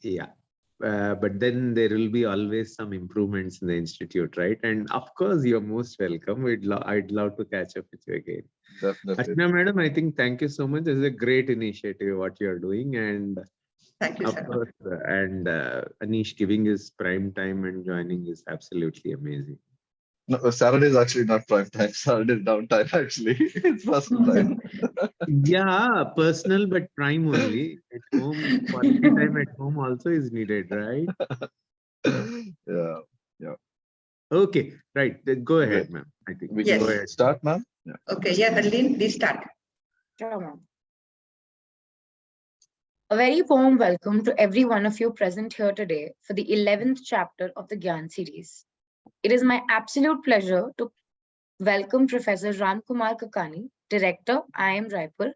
Yeah. But then there will be always some improvements in the institute, right? And of course, you're most welcome. I'd love to catch up with you again. Definitely. Ashna madam, I think thank you so much. This is a great initiative what you're doing, and Thank you, of sir. course, Aneesh giving his prime time and joining is absolutely amazing. No, Saturday is actually not prime time. Saturday is downtime, actually. It's personal time. Yeah, personal but prime only. At home, quality time at home also is needed, right? Yeah, yeah. Okay, right. Then go Great. ahead, ma'am. I think We go can Yes. ahead. start, ma'am. Yeah. Okay. Yeah, Harleen, please start. Sure, ma'am. A very warm welcome to every one of you present here today for the 11th chapter of the Gyan series. It is my absolute pleasure to welcome Professor Ramkumar Kakani, Director, IIM Raipur,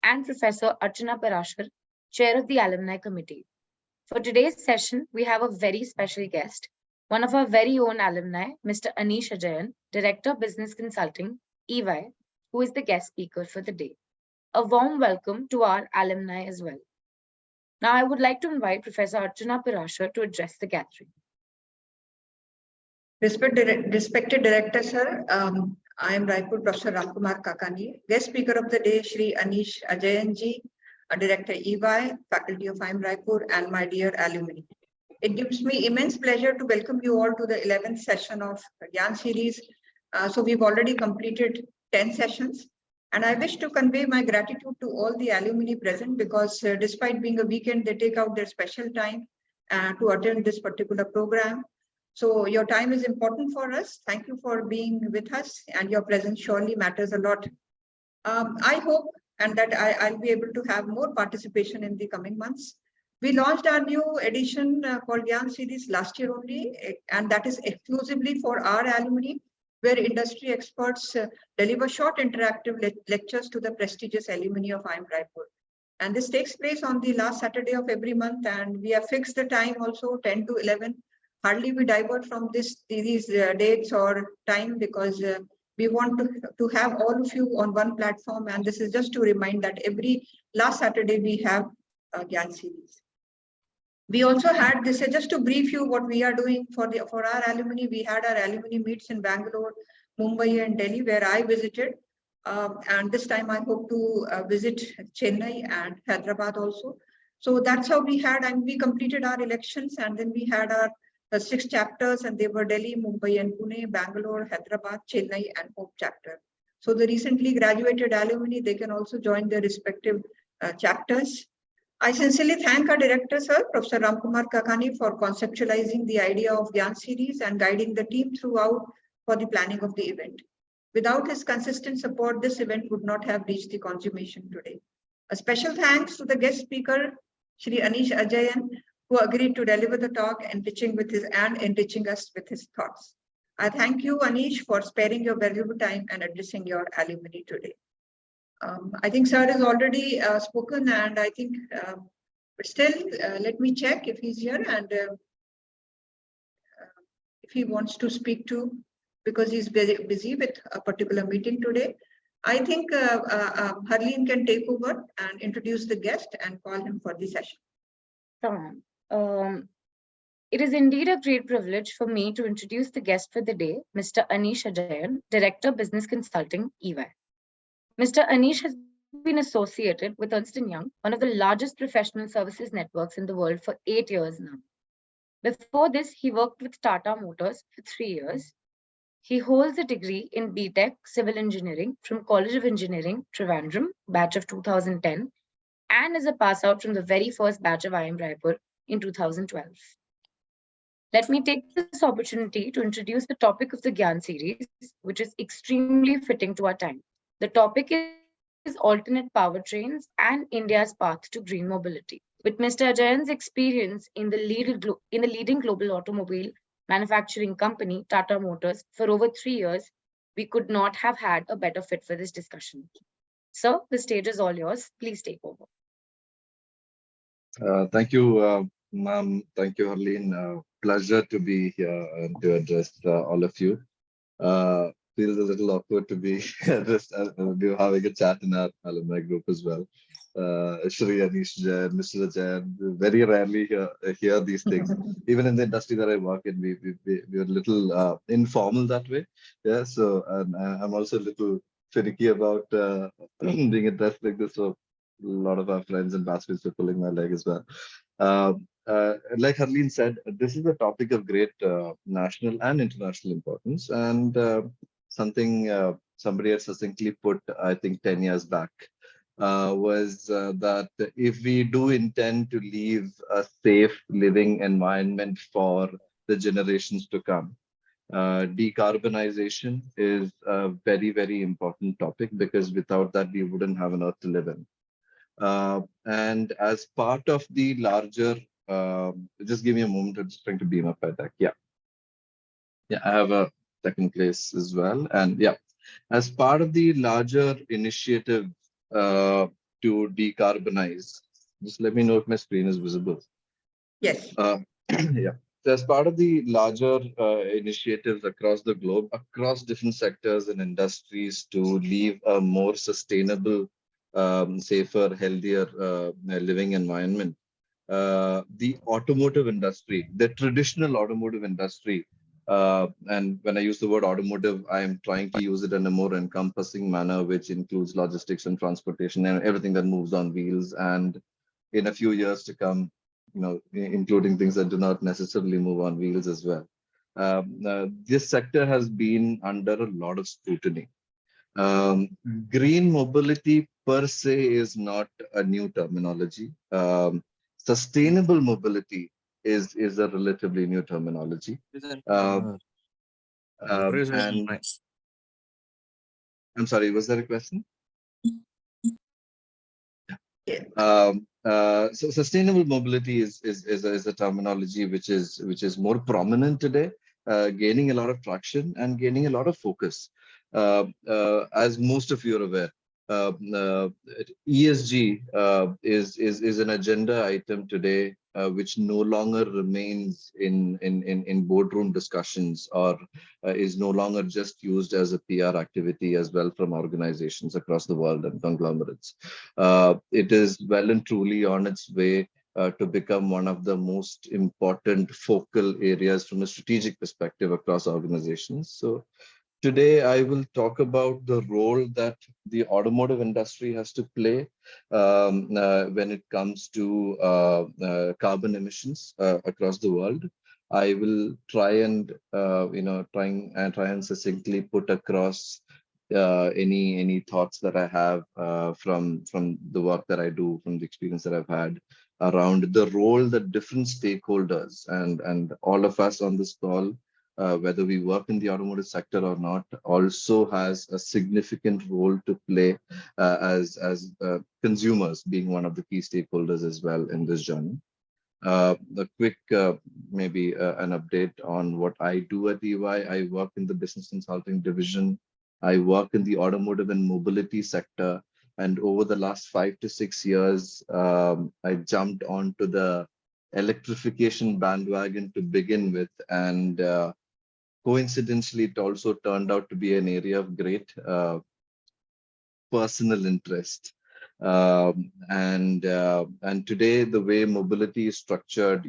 and Professor Archana Parashar, Chair of the Alumni Committee. For today's session, we have a very special guest, one of our very own alumni, Mr. Aneesh Ajayan, Director, Business Consulting, EY, who is the guest speaker for the day. A warm welcome to our alumni as well. Now, I would like to invite Professor Archana Parashar to address the gathering. Respected Director, sir, I am Raipur Professor Ramkumar Kakani. Guest speaker of the day, Shri Aneesh Ajayan ji, Director EY, Faculty of IIM Raipur, and my dear alumni. It gives me immense pleasure to welcome you all to the 11th session of Gyan series. So we've already completed 10 sessions. And I wish to convey my gratitude to all the alumni present because despite being a weekend, they take out their special time to attend this particular program. So your time is important for us. Thank you for being with us, and your presence surely matters a lot. I hope and that I'll be able to have more participation in the coming months. We launched our new edition called Gyan series last year only, and that is exclusively for our alumni, where industry experts deliver short interactive lectures to the prestigious alumni of IIM Raipur. And this takes place on the last Saturday of every month, and we have fixed the time also 10 to 11. Hardly we divert from these dates or time because we want to have all of you on one platform, and this is just to remind that every last Saturday we have a Gyan series. We also had this just to brief you what we are doing for our alumni. We had our alumni meets in Bangalore, Mumbai, and Delhi, where I visited. And this time I hope to visit Chennai and Hyderabad also. So that's how we had, and we completed our elections, and then we had our 6 chapters, and they were Delhi, Mumbai, and Pune, Bangalore, Hyderabad, Chennai, and Hope chapter. So the recently graduated alumni, they can also join their respective chapters. I sincerely thank our director, sir, Professor Ramkumar Kakani, for conceptualizing the idea of Gyan series and guiding the team throughout for the planning of the event. Without his consistent support, this event would not have reached the consummation today. A special thanks to the guest speaker, Shri Aneesh Ajayan, who agreed to deliver the talk and enriching us with his thoughts. I thank you, Aneesh, for sparing your valuable time and addressing your alumni today. I think sir has already spoken, and I think, but still, let me check if he's here and if he wants to speak to, because he's very busy with a particular meeting today. I think Harleen can take over and introduce the guest and call him for the session. It is indeed a great privilege for me to introduce the guest for the day, Mr. Aneesh Ajayan, Director, Business Consulting, EY. Mr. Aneesh has been associated with Ernst & Young, one of the largest professional services networks in the world, for 8 years now. Before this, he worked with Tata Motors for 3 years. He holds a degree in BTech Civil Engineering from College of Engineering, Trivandrum, batch of 2010, and is a pass out from the very first batch of IIM Raipur in 2012. Let me take this opportunity to introduce the topic of the Gyan series, which is extremely fitting to our time. The topic is alternate powertrains and India's path to green mobility. With Mr. Ajayan's experience in the leading global automobile manufacturing company, Tata Motors, for over 3 years, we could not have had a better fit for this discussion. Sir, the stage is all yours. Please take over. Thank you, ma'am. Thank you, Harleen. Pleasure to be here and to address all of you. Feels a little awkward to be just having a chat in our alumni group as well. Shri Anish Jayan, Mr. Ajayan. Very rarely hear these things. Even in the industry that I work in, we are a little informal that way. Yeah, so and I'm also a little finicky about being addressed like this. So a lot of our friends and baskets were pulling my leg as well. Like Harleen said, this is a topic of great national and international importance, and something somebody had succinctly put, I think, 10 years back, was that if we do intend to leave a safe living environment for the generations to come, decarbonization is a very, very important topic, because without that, we wouldn't have an earth to live in. And as part of the larger, just give me a moment, I'm just trying to beam up my deck. Yeah. Yeah, I have a second place as well. And yeah, as part of the larger initiative to decarbonize, just let me know if my screen is visible. Yes. Yeah. So as part of the larger initiatives across the globe, across different sectors and industries to leave a more sustainable, safer, healthier living environment, the automotive industry, the traditional automotive industry, and when I use the word automotive, I am trying to use it in a more encompassing manner, which includes logistics and transportation and everything that moves on wheels. And in a few years to come, including things that do not necessarily move on wheels as well. This sector has been under a lot of scrutiny. Green mobility per se is not a new terminology. Sustainable mobility is a relatively new terminology. And I'm sorry, was there a question? So sustainable mobility is a terminology which is more prominent today, gaining a lot of traction and gaining a lot of focus. As most of you are aware, uh, uh, ESG is an agenda item today, which no longer remains in boardroom discussions, or is no longer just used as a PR activity as well from organizations across the world and conglomerates. It is well and truly on its way to become one of the most important focal areas from a strategic perspective across organizations. So today, I will talk about the role that the automotive industry has to play when it comes to carbon emissions across the world. I will try and try and succinctly put across any thoughts that I have from the work that I do, from the experience that I've had around the role that different stakeholders and all of us on this call, whether we work in the automotive sector or not, also has a significant role to play as consumers, being one of the key stakeholders as well in this journey. A quick, maybe an update on what I do at EY. I work in the business consulting division. I work in the automotive and mobility sector. And over the last 5 to 6 years, I jumped onto the electrification bandwagon to begin with. And coincidentally, it also turned out to be an area of great personal interest. And today, the way mobility is structured,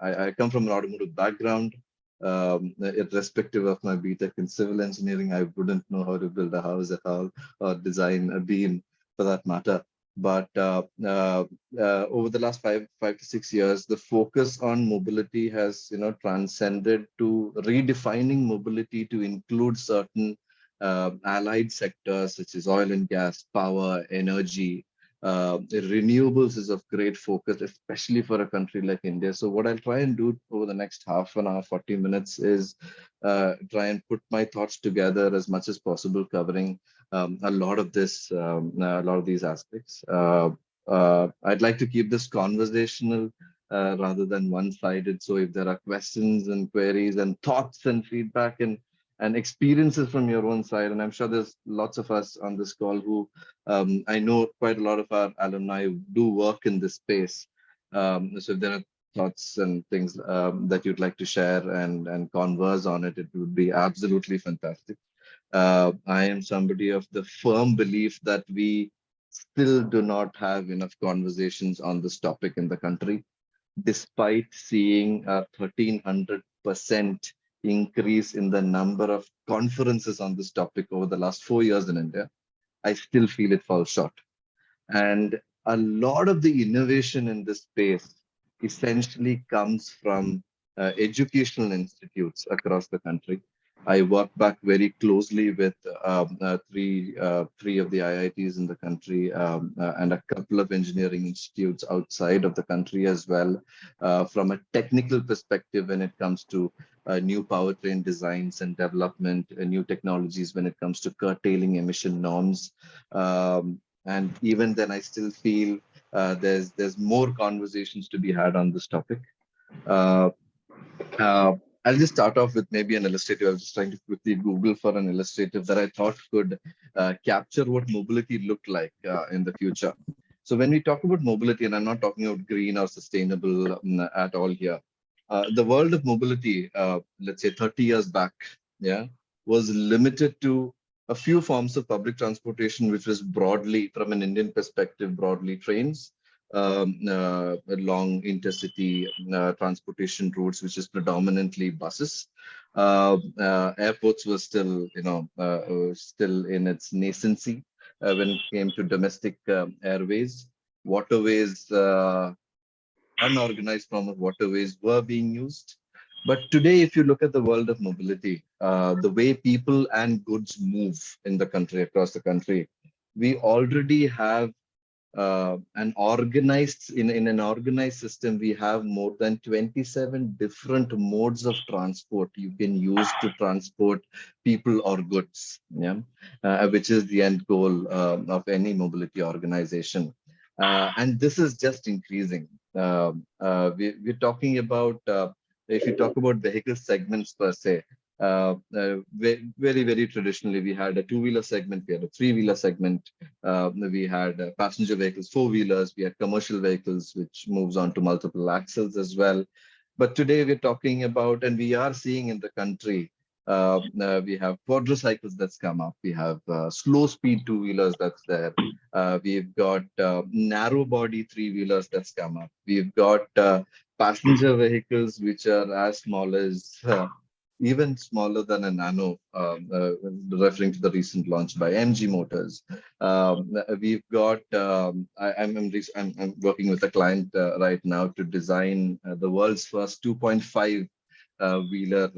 I come from an automotive background. Irrespective of my BTech in civil engineering, I wouldn't know how to build a house at all, or design a beam for that matter. But over the last five to 6 years, the focus on mobility has, transcended to redefining mobility to include certain allied sectors such as oil and gas, power, energy. Renewables is of great focus, especially for a country like India. So what I'll try and do over the next half an hour, 40 minutes is try and put my thoughts together as much as possible, covering a lot of these aspects. I'd like to keep this conversational rather than one-sided. So if there are questions and queries and thoughts and feedback and experiences from your own side, and I'm sure there's lots of us on this call who I know quite a lot of our alumni do work in this space. So if there are thoughts and things that you'd like to share and converse on it, it would be absolutely fantastic. I am somebody of the firm belief that we still do not have enough conversations on this topic in the country, despite seeing a 1300% increase in the number of conferences on this topic over the last 4 years in India. I still feel it falls short. And a lot of the innovation in this space essentially comes from educational institutes across the country. I work back very closely with three of the IITs in the country, and a couple of engineering institutes outside of the country as well, from a technical perspective when it comes to new powertrain designs and development, new technologies when it comes to curtailing emission norms. And even then, I still feel there's more conversations to be had on this topic. Uh, uh, I'll just start off with maybe an illustrative. I was just trying to quickly Google for an illustrative that I thought could capture what mobility looked like in the future. So when we talk about mobility, and I'm not talking about green or sustainable at all here, the world of mobility, let's say 30 years back, yeah, was limited to a few forms of public transportation, which was broadly, from an Indian perspective, broadly trains, long intercity transportation routes, which is predominantly buses. Airports were still, still in its nascency when it came to domestic airways. Waterways, unorganized form of waterways were being used. But today, if you look at the world of mobility, the way people and goods move in the country, across the country, we already have in an organized system, we have more than 27 different modes of transport you can use to transport people or goods, yeah, which is the end goal of any mobility organization. And this is just increasing. We're talking about, if you talk about vehicle segments per se, very traditionally, we had a two-wheeler segment, we had a three-wheeler segment, we had passenger vehicles, four-wheelers, we had commercial vehicles, which moves on to multiple axles as well. But today we're talking about, and we are seeing in the country, we have quadricycles that's come up, we have slow speed two-wheelers that's there, we've got narrow body three-wheelers that's come up, we've got passenger vehicles which are as small as even smaller than a nano, referring to the recent launch by MG Motors. We've got, I'm working with a client right now to design the world's first 2.5 wheeler,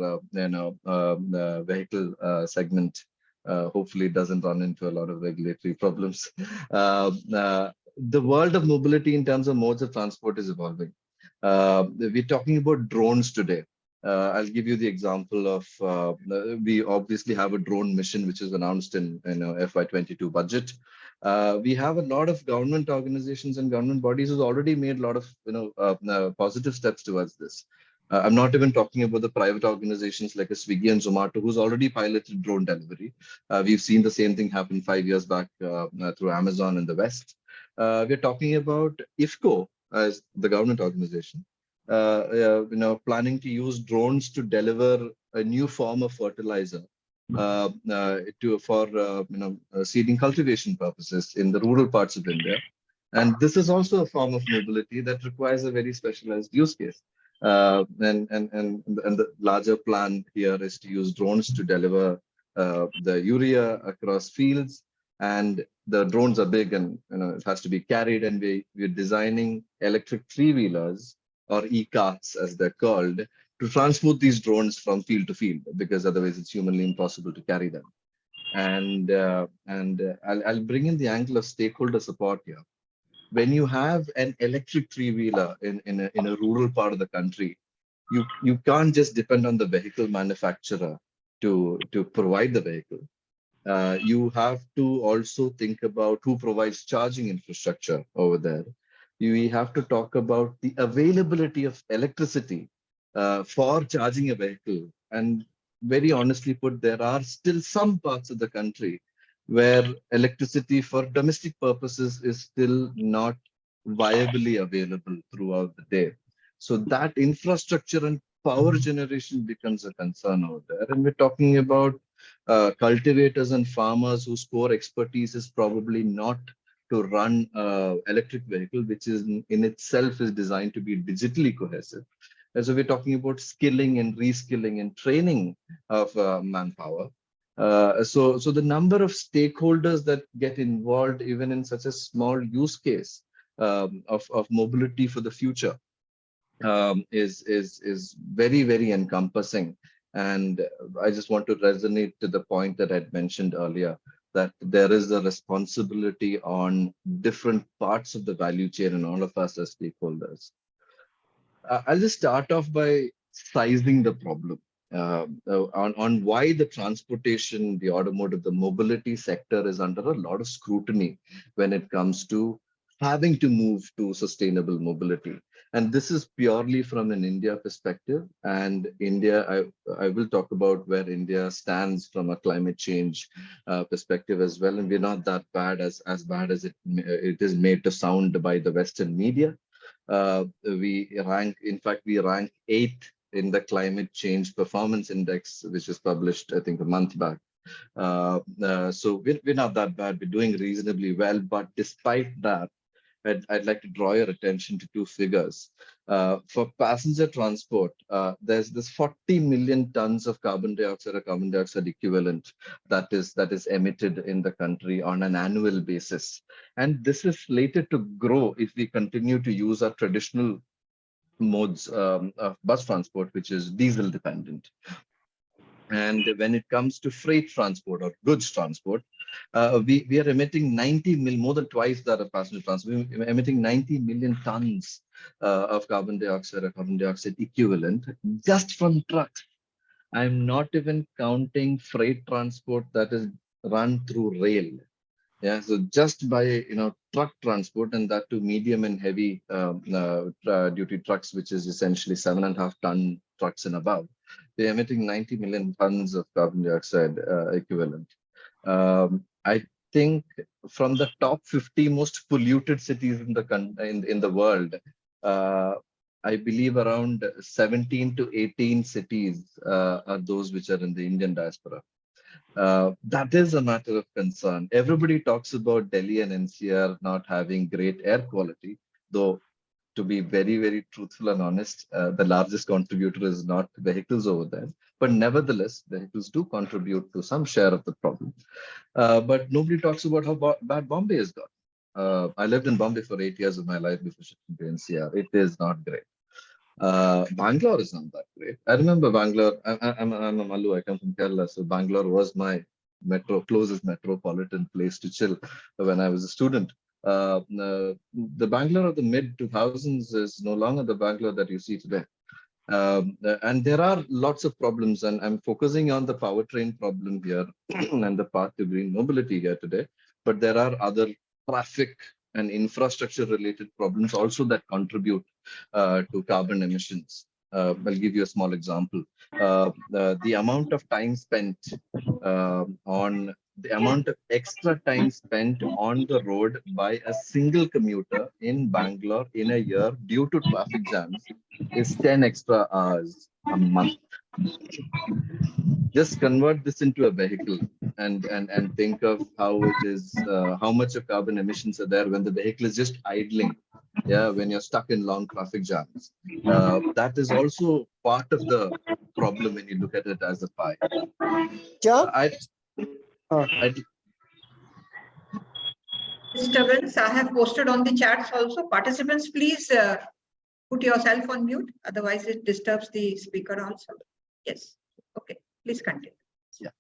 vehicle segment. Hopefully, it doesn't run into a lot of regulatory problems. The world of mobility in terms of modes of transport is evolving. We're talking about drones today. I'll give you the example of, we obviously have a drone mission, which is announced in FY22 budget. We have a lot of government organizations and government bodies who's already made a lot of positive steps towards this. I'm not even talking about the private organizations like a Swiggy and Zomato, who's already piloted drone delivery. We've seen the same thing happen 5 years back through Amazon in the West. We're talking about IFCO as the government organization, planning to use drones to deliver a new form of fertilizer for seeding cultivation purposes in the rural parts of India. And this is also a form of mobility that requires a very specialized use case. And the larger plan here is to use drones to deliver the urea across fields. And the drones are big, and it has to be carried. And we're designing electric three-wheelers, or e-carts as they're called, to transport these drones from field to field, because otherwise it's humanly impossible to carry them. And I'll bring in the angle of stakeholder support here. When you have an electric three-wheeler in a rural part of the country, you can't just depend on the vehicle manufacturer to provide the vehicle. You have to also think about who provides charging infrastructure over there. We have to talk about the availability of electricity for charging a vehicle. And very honestly put, there are still some parts of the country where electricity for domestic purposes is still not viably available throughout the day. So that infrastructure and power generation becomes a concern over there. And we're talking about cultivators and farmers whose core expertise is probably not to run electric vehicle, which is in itself is designed to be digitally cohesive. And so we're talking about skilling and reskilling and training of manpower. So the number of stakeholders that get involved even in such a small use case of mobility for the future is very, very encompassing. And I just want to resonate to the point that I'd mentioned earlier, that there is a responsibility on different parts of the value chain and all of us as stakeholders. I'll just start off by sizing the problem on why the transportation, the automotive, the mobility sector is under a lot of scrutiny when it comes to having to move to sustainable mobility. And this is purely from an India perspective. And India, I will talk about where India stands from a climate change perspective as well. And we're not that bad as bad as it is made to sound by the Western media. We rank 8th in the climate change performance index, which was published, I think, a month back. So we're not that bad. We're doing reasonably well. But despite that, I'd like to draw your attention to two figures. For passenger transport, there's this 40 million tons of carbon dioxide or carbon dioxide equivalent that is emitted in the country on an annual basis. And this is slated to grow if we continue to use our traditional modes of bus transport, which is diesel dependent. And when it comes to freight transport or goods transport, we are emitting 90 million, more than twice that of passenger transport. We're emitting 90 million tons of carbon dioxide or carbon dioxide equivalent just from trucks. I'm not even counting freight transport that is run through rail. Yeah, so just by truck transport, and that to medium and heavy duty trucks, which is essentially 7.5 ton trucks and above, they're emitting 90 million tons of carbon dioxide equivalent. I think from the top 50 most polluted cities in the world, I believe around 17 to 18 cities are those which are in the Indian diaspora. That is a matter of concern. Everybody talks about Delhi and NCR not having great air quality, though to be very, very truthful and honest, the largest contributor is not vehicles over there. But nevertheless, vehicles do contribute to some share of the problem. But nobody talks about how bad Bombay has got. I lived in Bombay for 8 years of my life before shifting to NCR. It is not great. Bangalore is not that great. I remember Bangalore. I'm a Malu. I come from Kerala, so Bangalore was my closest metropolitan place to chill when I was a student. The Bangalore of the mid 2000s is no longer the Bangalore that you see today. And there are lots of problems, and I'm focusing on the powertrain problem here and the path to green mobility here today. But there are other traffic and infrastructure related problems also that contribute to carbon emissions. I'll give you a small example. The amount of time spent on the amount of extra time spent on the road by a single commuter in Bangalore in a year due to traffic jams is 10 extra hours a month. Just convert this into a vehicle and think of how it is, how much of carbon emissions are there when the vehicle is just idling. Yeah, when you're stuck in long traffic jams. That is also part of the problem when you look at it as a pie. Disturbance, I have posted on the chats also. Participants, please put yourself on mute. Otherwise, it disturbs the speaker also. Yes. Okay. Please continue. Yeah.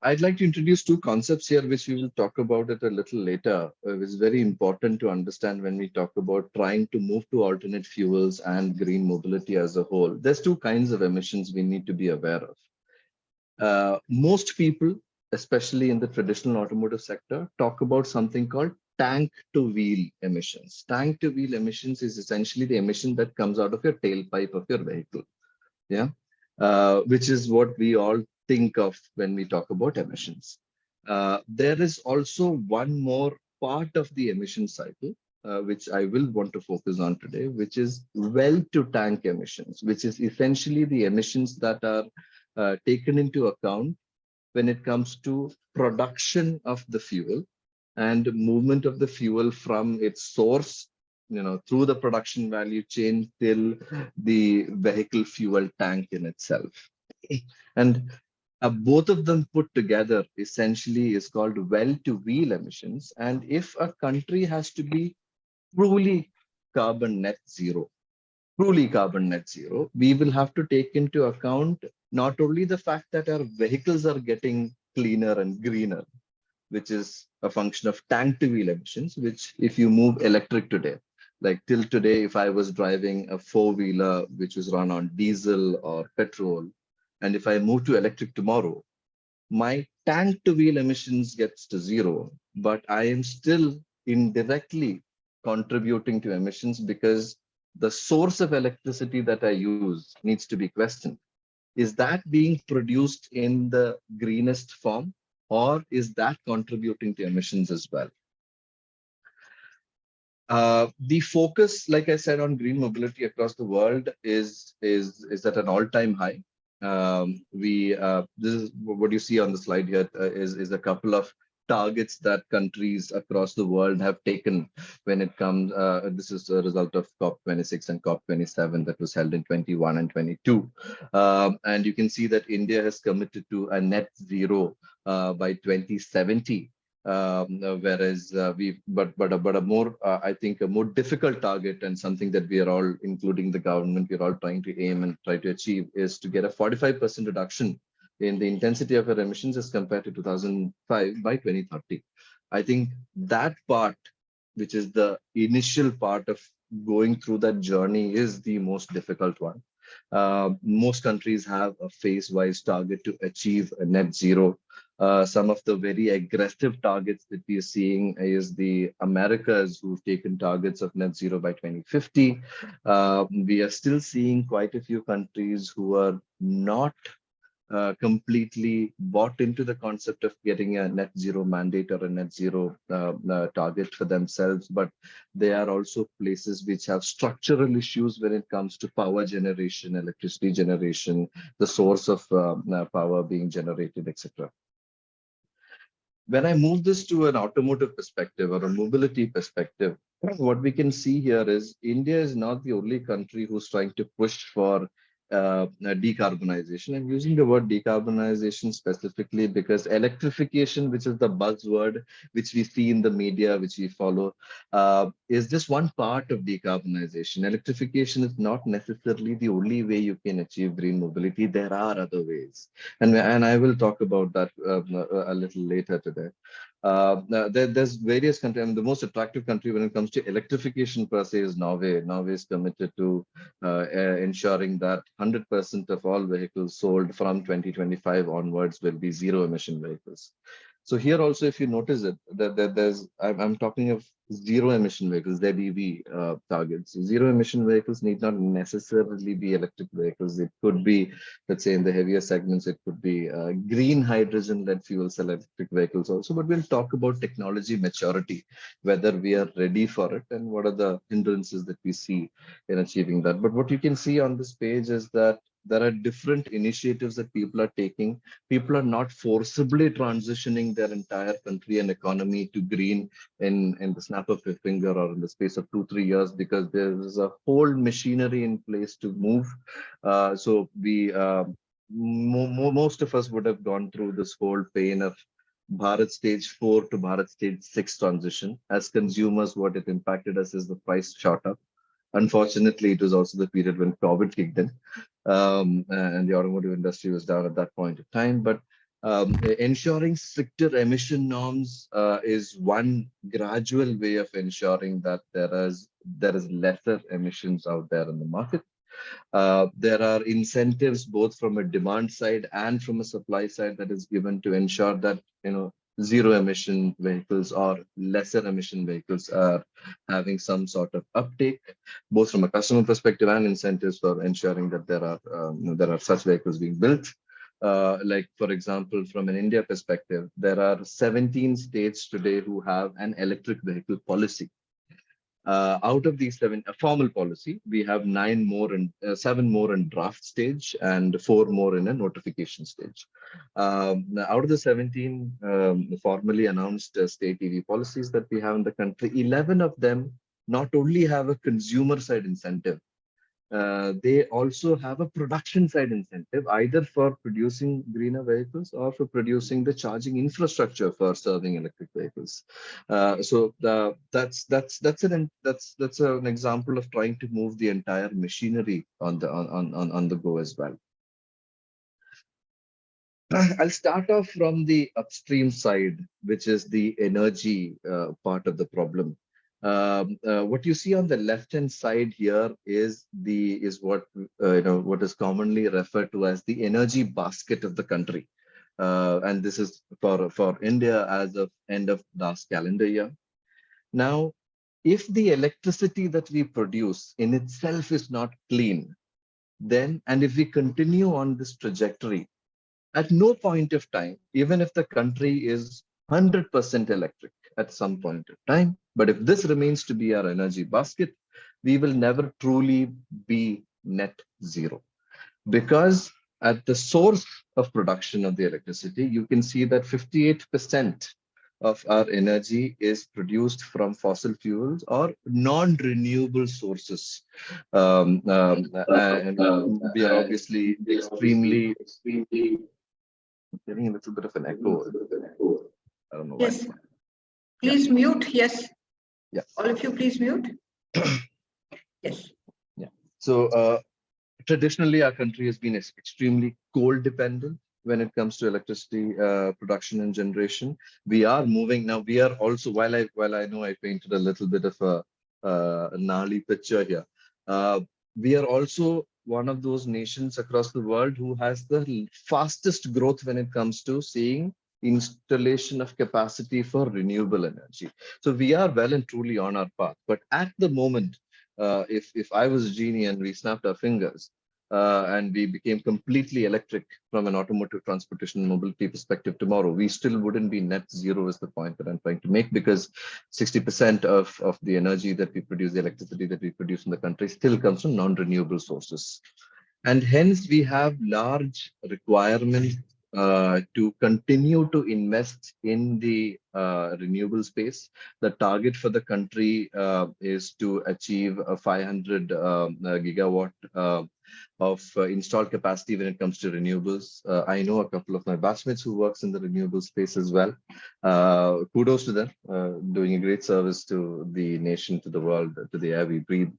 I'd like to introduce two concepts here, which we will talk about it a little later. It's very important to understand when we talk about trying to move to alternate fuels and green mobility as a whole. There's two kinds of emissions we need to be aware of. Most people, especially in the traditional automotive sector, talk about something called tank to wheel emissions. Tank to wheel emissions is essentially the emission that comes out of your tailpipe of your vehicle. Yeah. Which is what we all think of when we talk about emissions. There is also one more part of the emission cycle, which I will want to focus on today, which is well to tank emissions, which is essentially the emissions that are taken into account when it comes to production of the fuel and movement of the fuel from its source, through the production value chain till the vehicle fuel tank in itself. And both of them put together essentially is called well-to-wheel emissions. And if a country has to be truly carbon net zero, we will have to take into account not only the fact that our vehicles are getting cleaner and greener, which is a function of tank to wheel emissions, which if you move electric today, like till today, if I was driving a four-wheeler which was run on diesel or petrol, and if I move to electric tomorrow, my tank to wheel emissions gets to zero, but I am still indirectly contributing to emissions because the source of electricity that I use needs to be questioned. Is that being produced in the greenest form, or is that contributing to emissions as well? The focus, like I said, on green mobility across the world is at an all-time high. This is what you see on the slide here, is a couple of targets that countries across the world have taken when it comes. This is a result of COP26 and COP27 that was held in 21 and 22. And you can see that India has committed to a net zero by 2070. Whereas but a more I think a more difficult target, and something that we are all, including the government, we're all trying to aim and try to achieve, is to get a 45% reduction in the intensity of our emissions as compared to 2005 by 2030. I think that part, which is the initial part of going through that journey, is the most difficult one. Most countries have a phase-wise target to achieve a net zero. Some of the very aggressive targets that we are seeing is the Americas, who've taken targets of net zero by 2050. We are still seeing quite a few countries who are not completely bought into the concept of getting a net zero mandate or a net zero target for themselves, but they are also places which have structural issues when it comes to power generation, electricity generation, the source of power being generated, etc. When I move this to an automotive perspective or a mobility perspective, what we can see here is India is not the only country who's trying to push for decarbonization. I'm using the word decarbonization specifically because electrification, which is the buzzword which we see in the media, which we follow, is just one part of decarbonization. Electrification is not necessarily the only way you can achieve green mobility. There are other ways, and I will talk about that a little later today. There's various countries. I mean, the most attractive country when it comes to electrification per se is Norway. Norway is committed to ensuring that 100% of all vehicles sold from 2025 onwards will be zero emission vehicles. So here also, if you notice it, that I'm talking of zero emission vehicles, ZEV targets. Zero emission vehicles need not necessarily be electric vehicles. It could be, let's say in the heavier segments, it could be green hydrogen-led fuel cell electric vehicles also. But we'll talk about technology maturity, whether we are ready for it and what are the hindrances that we see in achieving that. But what you can see on this page is that there are different initiatives that people are taking. People are not forcibly transitioning their entire country and economy to green in the snap of a finger or in the space of 2-3 years, because there is a whole machinery in place to move. So we most of us would have gone through this whole pain of Bharat stage 4 to Bharat stage 6 transition. As consumers, what it impacted us is the price shot up. Unfortunately, it was also the period when COVID kicked in, and the automotive industry was down at that point of time. But ensuring stricter emission norms is one gradual way of ensuring that there is lesser emissions out there in the market. There are incentives both from a demand side and from a supply side that is given to ensure that zero emission vehicles or lesser emission vehicles are having some sort of uptake, both from a customer perspective and incentives for ensuring that there are such vehicles being built. Like, for example, from an India perspective, there are 17 states today who have an electric vehicle policy. Out of these seven, a formal policy, we have seven more in draft stage and four more in a notification stage. Out of the 17 formally announced state EV policies that we have in the country, 11 of them not only have a consumer side incentive, they also have a production side incentive, either for producing greener vehicles or for producing the charging infrastructure for serving electric vehicles. That's an example of trying to move the entire machinery on the go as well. I'll start off from the upstream side, which is the energy part of the problem. What you see on the left-hand side here is what what is commonly referred to as the energy basket of the country, and this is for India as of end of last calendar year. Now, if the electricity that we produce in itself is not clean, then and if we continue on this trajectory, at no point of time, even if the country is 100% electric at some point of time, but if this remains to be our energy basket, we will never truly be net zero. Because at the source of production of the electricity, you can see that 58% of our energy is produced from fossil fuels or non-renewable sources. And we are obviously extremely getting a little bit of an echo. I don't know why. Yes. Please mute. Yes. Yeah. All of you, please mute. Yes. Yeah. So traditionally, our country has been extremely coal dependent when it comes to electricity production and generation. We are moving now. We are also, while I know I painted a little bit of a gnarly picture here, we are also one of those nations across the world who has the fastest growth when it comes to seeing installation of capacity for renewable energy. So we are well and truly on our path. But at the moment, if I was a genie and we snapped our fingers and we became completely electric from an automotive transportation and mobility perspective tomorrow, we still wouldn't be net zero is the point that I'm trying to make, because 60% of the energy that we produce, the electricity that we produce in the country, still comes from non-renewable sources. And hence we have large requirements to continue to invest in the renewable space. The target for the country is to achieve a 500 gigawatt of installed capacity when it comes to renewables. I know a couple of my batchmates who works in the renewable space as well. Kudos to them, doing a great service to the nation, to the world, to the air we breathe.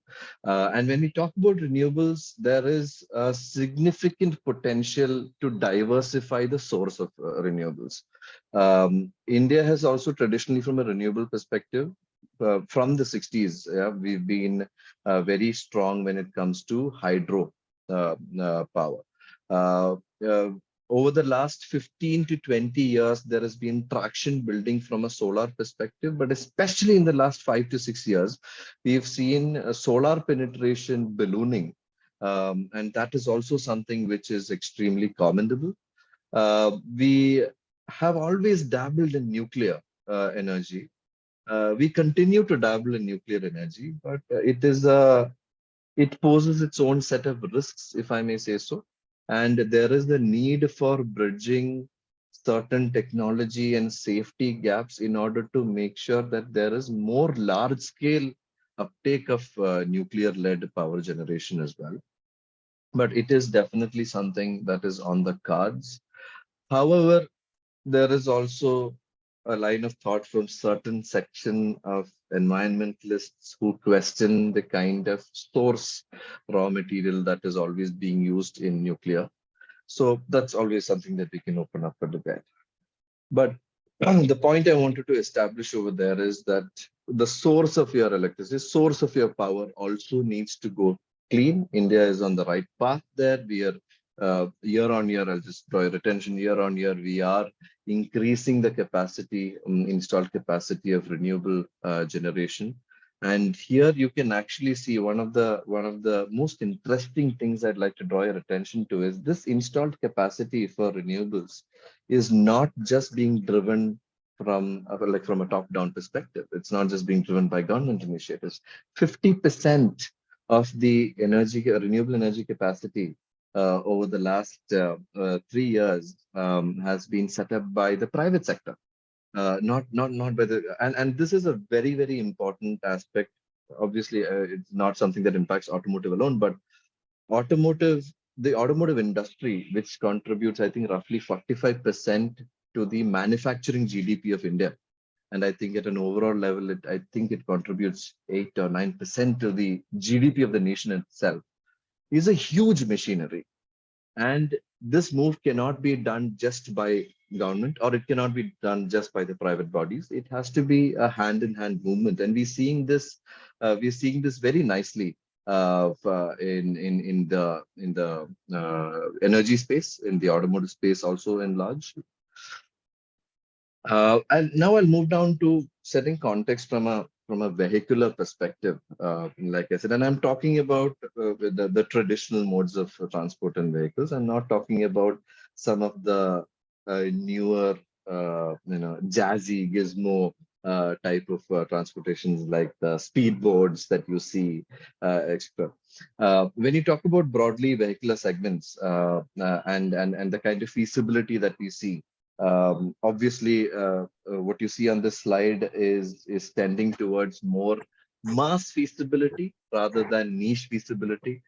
And when we talk about renewables, there is a significant potential to diversify the source of renewables. India has also traditionally, from a renewable perspective, from the 60s, we've been very strong when it comes to hydro power. Over the last 15 to 20 years, there has been traction building from a solar perspective, but especially in the last 5 to 6 years, we've seen solar penetration ballooning. And that is also something which is extremely commendable. We have always dabbled in nuclear energy. We continue to dabble in nuclear energy, but it poses its own set of risks, if I may say so. And there is the need for bridging certain technology and safety gaps in order to make sure that there is more large-scale uptake of nuclear-led power generation as well. But it is definitely something that is on the cards. However, there is also a line of thought from certain section of environmentalists who question the kind of source raw material that is always being used in nuclear. So that's always something that we can open up a debate. But the point I wanted to establish over there is that the source of your electricity, source of your power also needs to go clean. India is on the right path there. We are year on year, I'll just draw your attention, year on year, we are increasing the capacity, installed capacity of renewable generation. And here you can actually see one of the most interesting things I'd like to draw your attention to is this installed capacity for renewables is not just being driven from a top-down perspective. It's not just being driven by government initiatives. 50% of the renewable energy capacity over the last 3 years has been set up by the private sector, not by the and this is a very, very important aspect. Obviously, it's not something that impacts automotive alone, but automotive the automotive industry, which contributes, I think, roughly 45% to the manufacturing GDP of India. And I think at an overall level, I think it contributes 8 or 9% to the GDP of the nation itself. Is a huge machinery. And this move cannot be done just by government, or it cannot be done just by the private bodies. It has to be a hand-in-hand movement, and we're seeing this very nicely in the energy space, in the automotive space, also in large. And now I'll move down to setting context from a vehicular perspective, like I said, and I'm talking about the traditional modes of transport and vehicles. I'm not talking about some of the newer, jazzy gizmo type of transportations like the speedboards that you see, etc. When you talk about broadly vehicular segments and the kind of feasibility that we see, obviously, what you see on this slide is tending towards more mass feasibility rather than niche feasibility.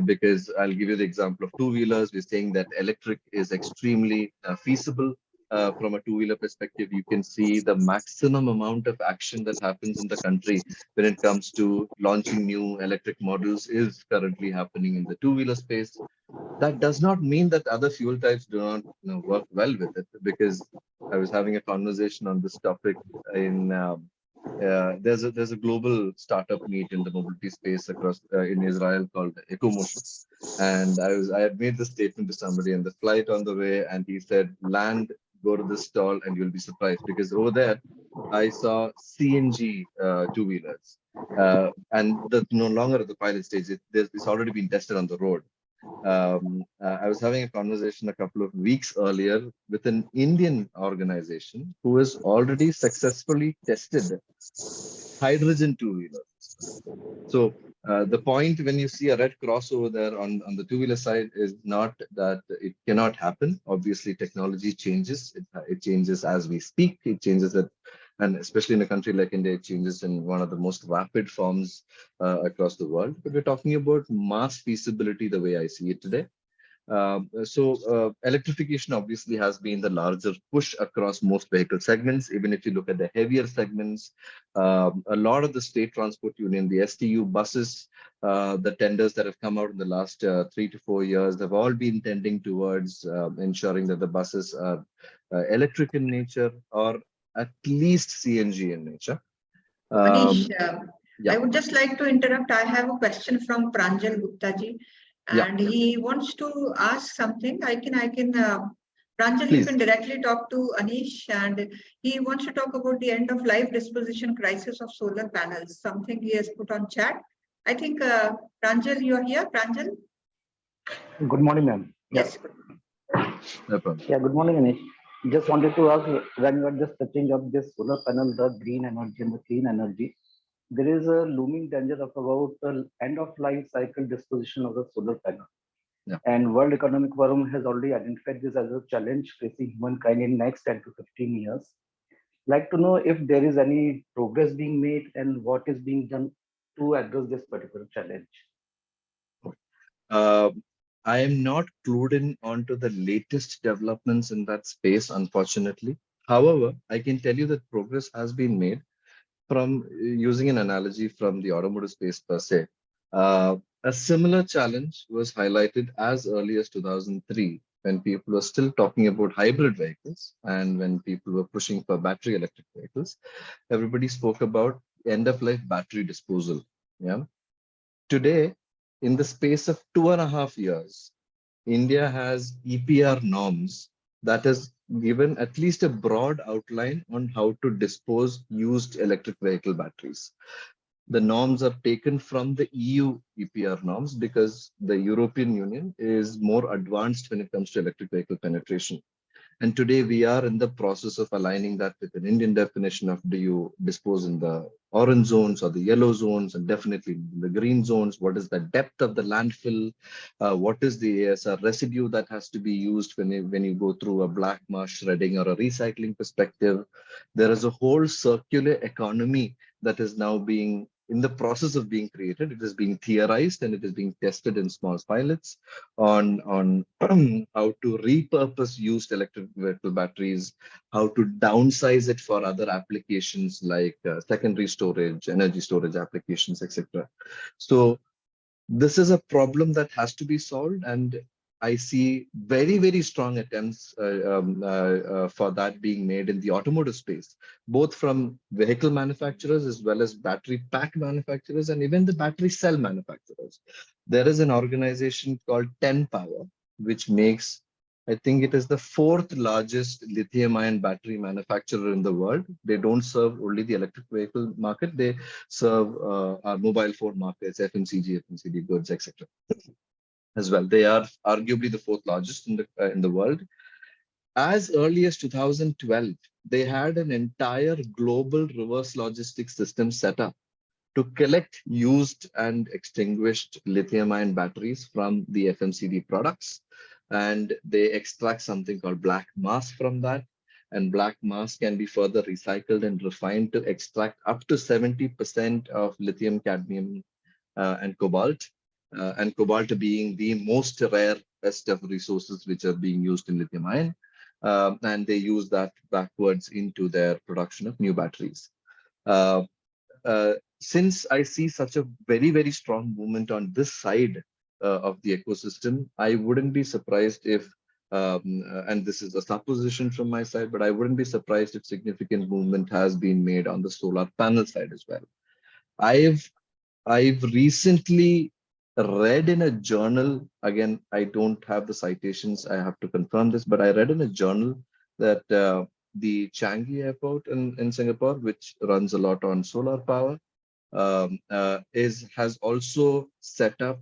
Because I'll give you the example of two-wheelers. We're saying that electric is extremely feasible. From a two-wheeler perspective, you can see the maximum amount of action that happens in the country when it comes to launching new electric models is currently happening in the two-wheeler space. That does not mean that other fuel types do not work well with it, because I was having a conversation on this topic in there's a global startup meet in the mobility space across in Israel called EcoMotion, and I had made this statement to somebody on the flight on the way, and he said, land, go to this stall and you'll be surprised, because over there I saw CNG two-wheelers, and that's no longer at the pilot stage. It's already been tested on the road. I was having a conversation a couple of weeks earlier with an Indian organization who has already successfully tested hydrogen two-wheelers. So the point when you see a red cross over there on the two-wheeler side is not that it cannot happen. Obviously, technology changes. It changes as we speak. It changes at, and especially in a country like India, it changes in one of the most rapid forms across the world. But we're talking about mass feasibility the way I see it today. Electrification obviously has been the larger push across most vehicle segments. Even if you look at the heavier segments, a lot of the state transport union, the STU buses, the tenders that have come out in the last 3 to 4 years, have all been tending towards ensuring that the buses are electric in nature, or at least CNG in nature. Aneesh, Yeah. I would just like to interrupt. I have a question from Pranjal Gupta ji, and he wants to ask something. Pranjal, you Please. can directly talk to Aneesh, and he wants to talk about the end of life disposition crisis of solar panels, something he has put on chat. I think, Pranjal, you are here, Pranjal? Good morning, ma'am. Yes. No problem. Yeah, good morning, Aneesh. Just wanted to ask, when you are just touching up this solar panel, the green energy and the clean energy, there is a looming danger of about the end of life cycle disposition of the solar panel. Yeah. And World Economic Forum has already identified this as a challenge facing humankind in next 10 to 15 years. Like to know if there is any progress being made and what is being done to address this particular challenge. I am not clued in onto the latest developments in that space, unfortunately. However, I can tell you that progress has been made. From using an analogy from the automotive space per se. A similar challenge was highlighted as early as 2003, when people were still talking about hybrid vehicles and when people were pushing for battery electric vehicles. Everybody spoke about end-of-life battery disposal. Yeah. Today, in the space of 2.5 years, India has EPR norms that has given at least a broad outline on how to dispose used electric vehicle batteries. The norms are taken from the EU EPR norms because the European Union is more advanced when it comes to electric vehicle penetration. And today we are in the process of aligning that with an Indian definition of do you dispose in the orange zones or the yellow zones, and definitely the green zones. What is the depth of the landfill? What is the ASR residue that has to be used when you go through a black mass shredding or a recycling perspective? There is a whole circular economy that is now being in the process of being created. It is being theorized and it is being tested in small pilots on how to repurpose used electric vehicle batteries, how to downsize it for other applications like secondary storage, energy storage applications, etc. So this is a problem that has to be solved, and I see very, very strong attempts for that being made in the automotive space, both from vehicle manufacturers as well as battery pack manufacturers and even the battery cell manufacturers. There is an organization called 10 Power, which makes, I think it is the fourth largest lithium-ion battery manufacturer in the world. They don't serve only the electric vehicle market. They serve our mobile phone markets, FMCG goods, etc. as well. They are arguably the fourth largest in the world. As early as 2012, they had an entire global reverse logistics system set up to collect used and extinguished lithium-ion batteries from the FMCD products. And they extract something called black mass from that. And black mass can be further recycled and refined to extract up to 70% of lithium, cadmium, and cobalt. And cobalt being the most rare best of resources which are being used in lithium ion. And they use that backwards into their production of new batteries. Since I see such a very, very strong movement on this side of the ecosystem, I wouldn't be surprised if, and this is a supposition from my side, but I wouldn't be surprised if significant movement has been made on the solar panel side as well. I've recently read in a journal, again, I don't have the citations, I have to confirm this, but I read in a journal that the Changi airport in Singapore, which runs a lot on solar power, has also set up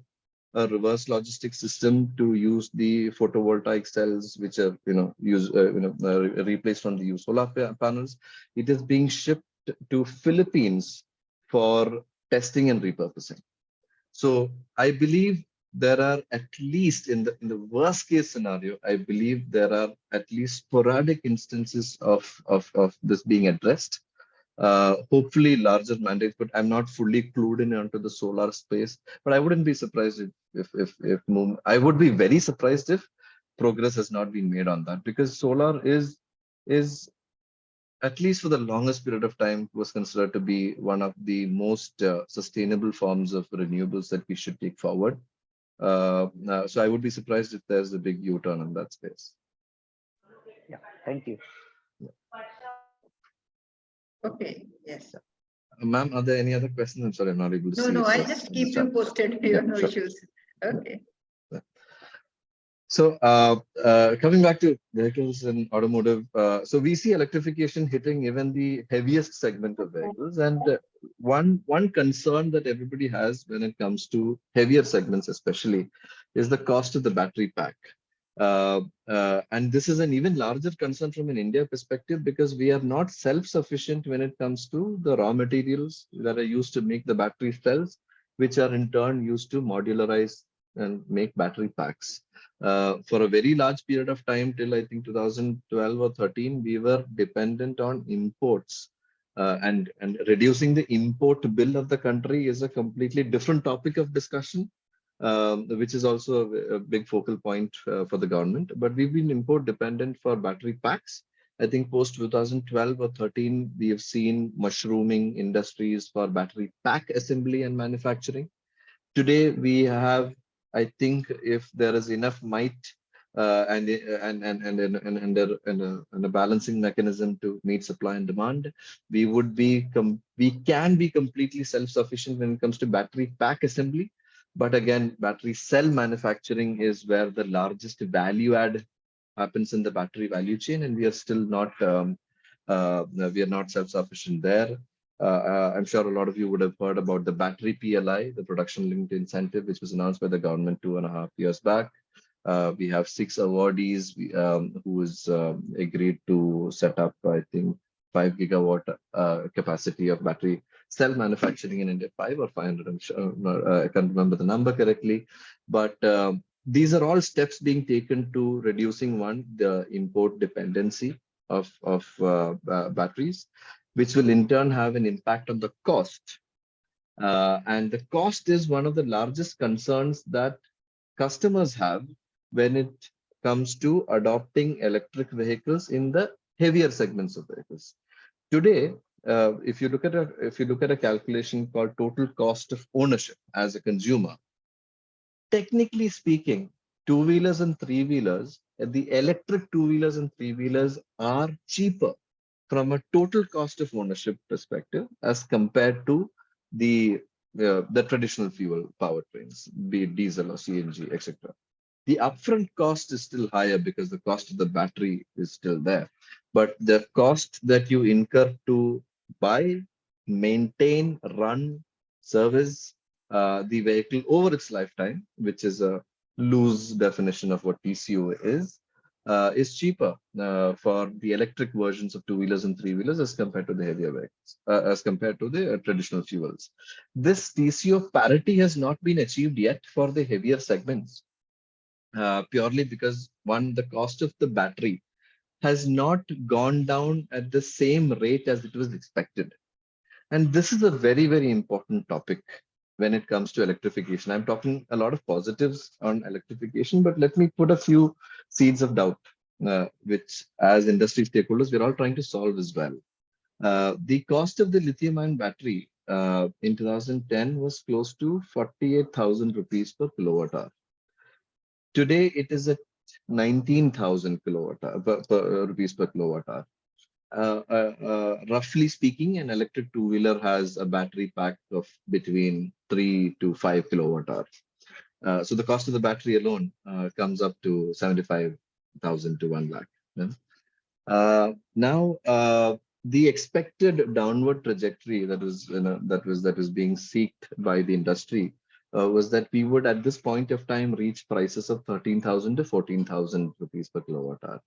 a reverse logistics system to use the photovoltaic cells, which are replaced from the used solar panels. It is being shipped to Philippines for testing and repurposing. So I believe there are at least in the worst case scenario, I believe there are at least sporadic instances of this being addressed. Hopefully larger mandates, but I'm not fully clued in onto the solar space. But I wouldn't be surprised if I would be very surprised if progress has not been made on that, because solar is at least for the longest period of time was considered to be one of the most sustainable forms of renewables that we should take forward. So I would be surprised if there's a big U-turn in that space. Yeah, thank you. Okay, yes. Ma'am, are there any other questions? I'm sorry, I'm not able to see. No, I'll this just in the keep you chat. posted. You Yeah, have no sure. issues. Okay. So coming back to vehicles and automotive, so we see electrification hitting even the heaviest segment of vehicles. And one concern that everybody has when it comes to heavier segments especially is the cost of the battery pack. And this is an even larger concern from an India perspective, because we are not self-sufficient when it comes to the raw materials that are used to make the battery cells, which are in turn used to modularize and make battery packs. For a very large period of time, till I think 2012 or 13, we were dependent on imports. And reducing the import bill of the country is a completely different topic of discussion. Which is also a big focal point for the government. But we've been import dependent for battery packs. I think post 2012 or 13, we have seen mushrooming industries for battery pack assembly and manufacturing. Today, we have, I think, if there is enough might and a balancing mechanism to meet supply and demand, we can be completely self-sufficient when it comes to battery pack assembly. But again, battery cell manufacturing is where the largest value add happens in the battery value chain, and we are still not self-sufficient there. I'm sure a lot of you would have heard about the battery PLI, the production linked incentive, which was announced by the government 2.5 years back. We have 6 awardees who is agreed to set up, I think, 5 gigawatt capacity of battery cell manufacturing in India, 5 or 500. I'm sure, I can't remember the number correctly, but these are all steps being taken to reducing the import dependency of batteries, which will in turn have an impact on the cost. And the cost is one of the largest concerns that customers have when it comes to adopting electric vehicles in the heavier segments of vehicles. Today, if you look at a calculation called total cost of ownership as a consumer, technically speaking, two-wheelers and three-wheelers, the electric two-wheelers and three-wheelers are cheaper from a total cost of ownership perspective as compared to the traditional fuel powertrains, be it diesel or CNG, etc. The upfront cost is still higher because the cost of the battery is still there. But the cost that you incur to buy, maintain, run, service the vehicle over its lifetime, which is a loose definition of what TCO is cheaper for the electric versions of two-wheelers and three-wheelers as compared to the heavier vehicles, as compared to the traditional fuels. This TCO parity has not been achieved yet for the heavier segments. Purely because one, the cost of the battery has not gone down at the same rate as it was expected. And this is a very, very important topic when it comes to electrification. I'm talking a lot of positives on electrification, but let me put a few seeds of doubt, which as industry stakeholders, we're all trying to solve as well. The cost of the lithium-ion battery in 2010 was close to 48,000 rupees per kilowatt hour. Today, it is at 19,000 rupees per kilowatt hour. Roughly speaking, an electric two-wheeler has a battery pack of between 3 to 5 kilowatt hours. So the cost of the battery alone comes up to 75,000 to 1 lakh. Yeah? Now, the expected downward trajectory that was being sought by the industry was that we would at this point of time reach prices of 13,000 to 14,000 rupees per kilowatt hour.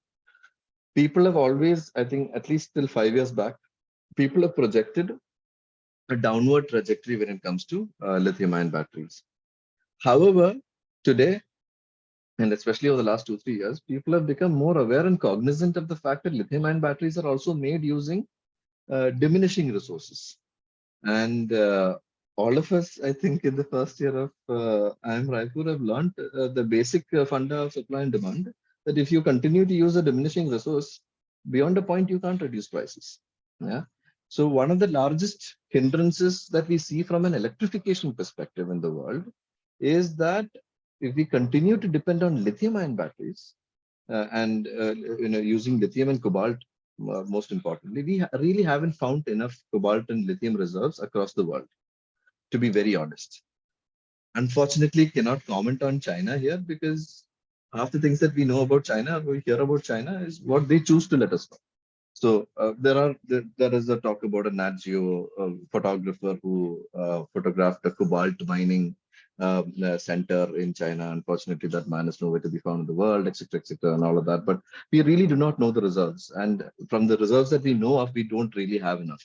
People have always, I think, at least till 5 years back, people have projected a downward trajectory when it comes to lithium-ion batteries. However, today, and especially over the last 2-3 years, people have become more aware and cognizant of the fact that lithium-ion batteries are also made using diminishing resources. And all of us, I think, in the first year of IIM Raipur have learned the basic funda of supply and demand, that if you continue to use a diminishing resource, beyond a point, you can't reduce prices. Yeah. So one of the largest hindrances that we see from an electrification perspective in the world is that if we continue to depend on lithium-ion batteries and using lithium and cobalt, most importantly, we really haven't found enough cobalt and lithium reserves across the world, to be very honest. Unfortunately, cannot comment on China here because half the things that we know about China, we hear about China, is what they choose to let us know. So there is a talk about a Nat Geo photographer who photographed a cobalt mining center in China. Unfortunately, that man is nowhere to be found in the world, etc., and all of that. But we really do not know the results. And from the results that we know of, we don't really have enough.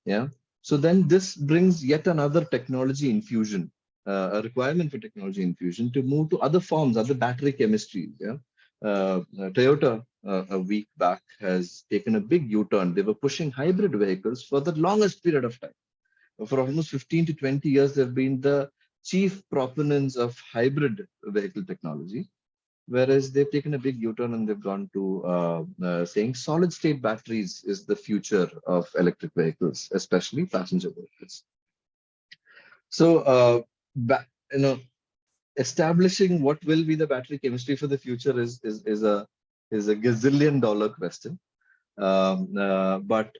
Yeah. So then this brings yet another technology infusion, a requirement for technology infusion to move to other forms, other battery chemistries. Yeah. Toyota a week back has taken a big U-turn. They were pushing hybrid vehicles for the longest period of time. For almost 15 to 20 years, they've been the chief proponents of hybrid vehicle technology, whereas they've taken a big U-turn and they've gone to saying solid-state batteries is the future of electric vehicles, especially passenger vehicles. So, establishing what will be the battery chemistry for the future is a gazillion-dollar question. But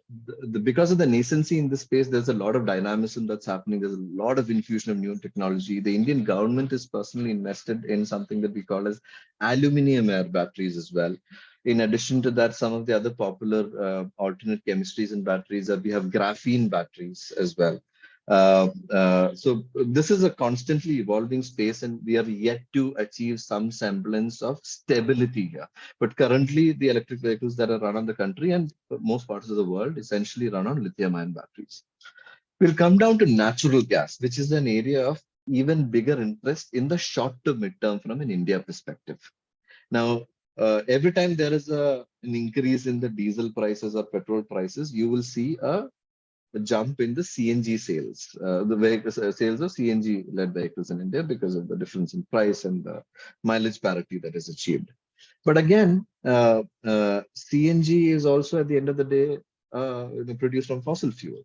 because of the nascency in this space, there's a lot of dynamism that's happening. There's a lot of infusion of new technology. The Indian government is personally invested in something that we call as aluminum air batteries as well. In addition to that, some of the other popular alternate chemistries in batteries we have graphene batteries as well. So this is a constantly evolving space, and we are yet to achieve some semblance of stability here. But currently, the electric vehicles that are run on the country and most parts of the world essentially run on lithium-ion batteries. We'll come down to natural gas, which is an area of even bigger interest in the short to mid-term from an India perspective. Now, every time there is an increase in the diesel prices or petrol prices, you will see a jump in the CNG sales, the vehicles, sales of CNG-led vehicles in India because of the difference in price and the mileage parity that is achieved. But again, CNG is also at the end of the day produced from fossil fuel.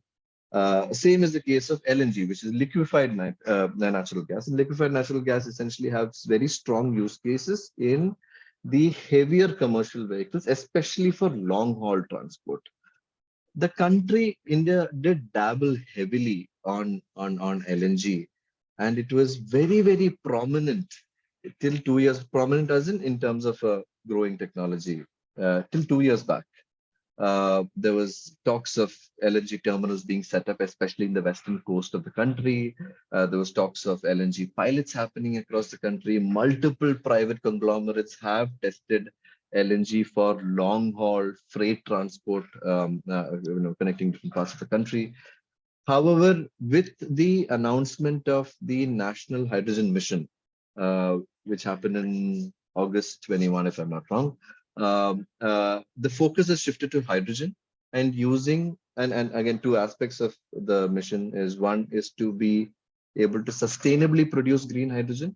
Same is the case of LNG, which is liquefied natural gas. And liquefied natural gas essentially has very strong use cases in the heavier commercial vehicles, especially for long haul transport. The country, India, did dabble heavily on LNG, and it was very, very prominent till 2 years, prominent as in terms of growing technology, till 2 years back. There was talks of LNG terminals being set up, especially in the western coast of the country. There was talks of LNG pilots happening across the country. Multiple private conglomerates have tested LNG for long haul freight transport, connecting different parts of the country. However, with the announcement of the National Hydrogen Mission, which happened in August 21, if I'm not wrong, the focus has shifted to hydrogen and using, and again, two aspects of the mission is one is to be able to sustainably produce green hydrogen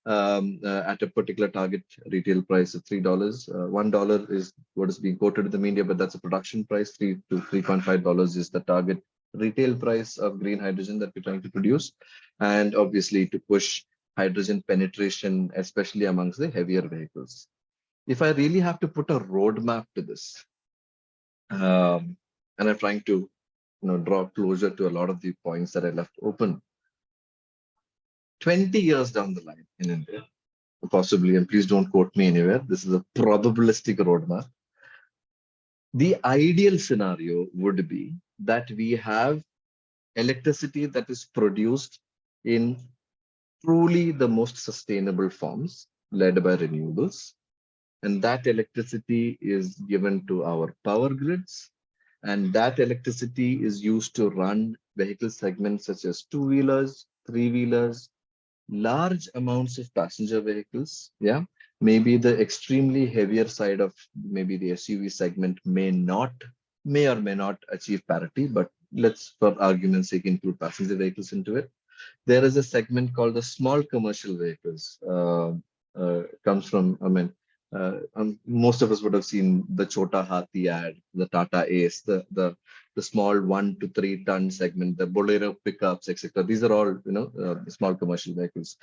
at a particular target retail price of $3. $1 is what is being quoted in the media, but that's a production price. $3 to $3.5 is the target retail price of green hydrogen that we're trying to produce, and obviously to push hydrogen penetration, especially amongst the heavier vehicles. If I really have to put a roadmap to this, and I'm trying to draw closure to a lot of the points that I left open, 20 years down the line in India, possibly, and please don't quote me anywhere, this is a probabilistic roadmap. The ideal scenario would be that we have electricity that is produced in truly the most sustainable forms, led by renewables. And that electricity is given to our power grids. And that electricity is used to run vehicle segments such as two-wheelers, three-wheelers, large amounts of passenger vehicles. Yeah, maybe the extremely heavier side of maybe the SUV segment may or may not achieve parity, but let's, for argument's sake, include passenger vehicles into it. There is a segment called the small commercial vehicles. Comes from, most of us would have seen the Chota Hathi ad, the Tata Ace, the small 1 to 3 ton segment, the Bolero pickups, etc. These are all the small commercial vehicles.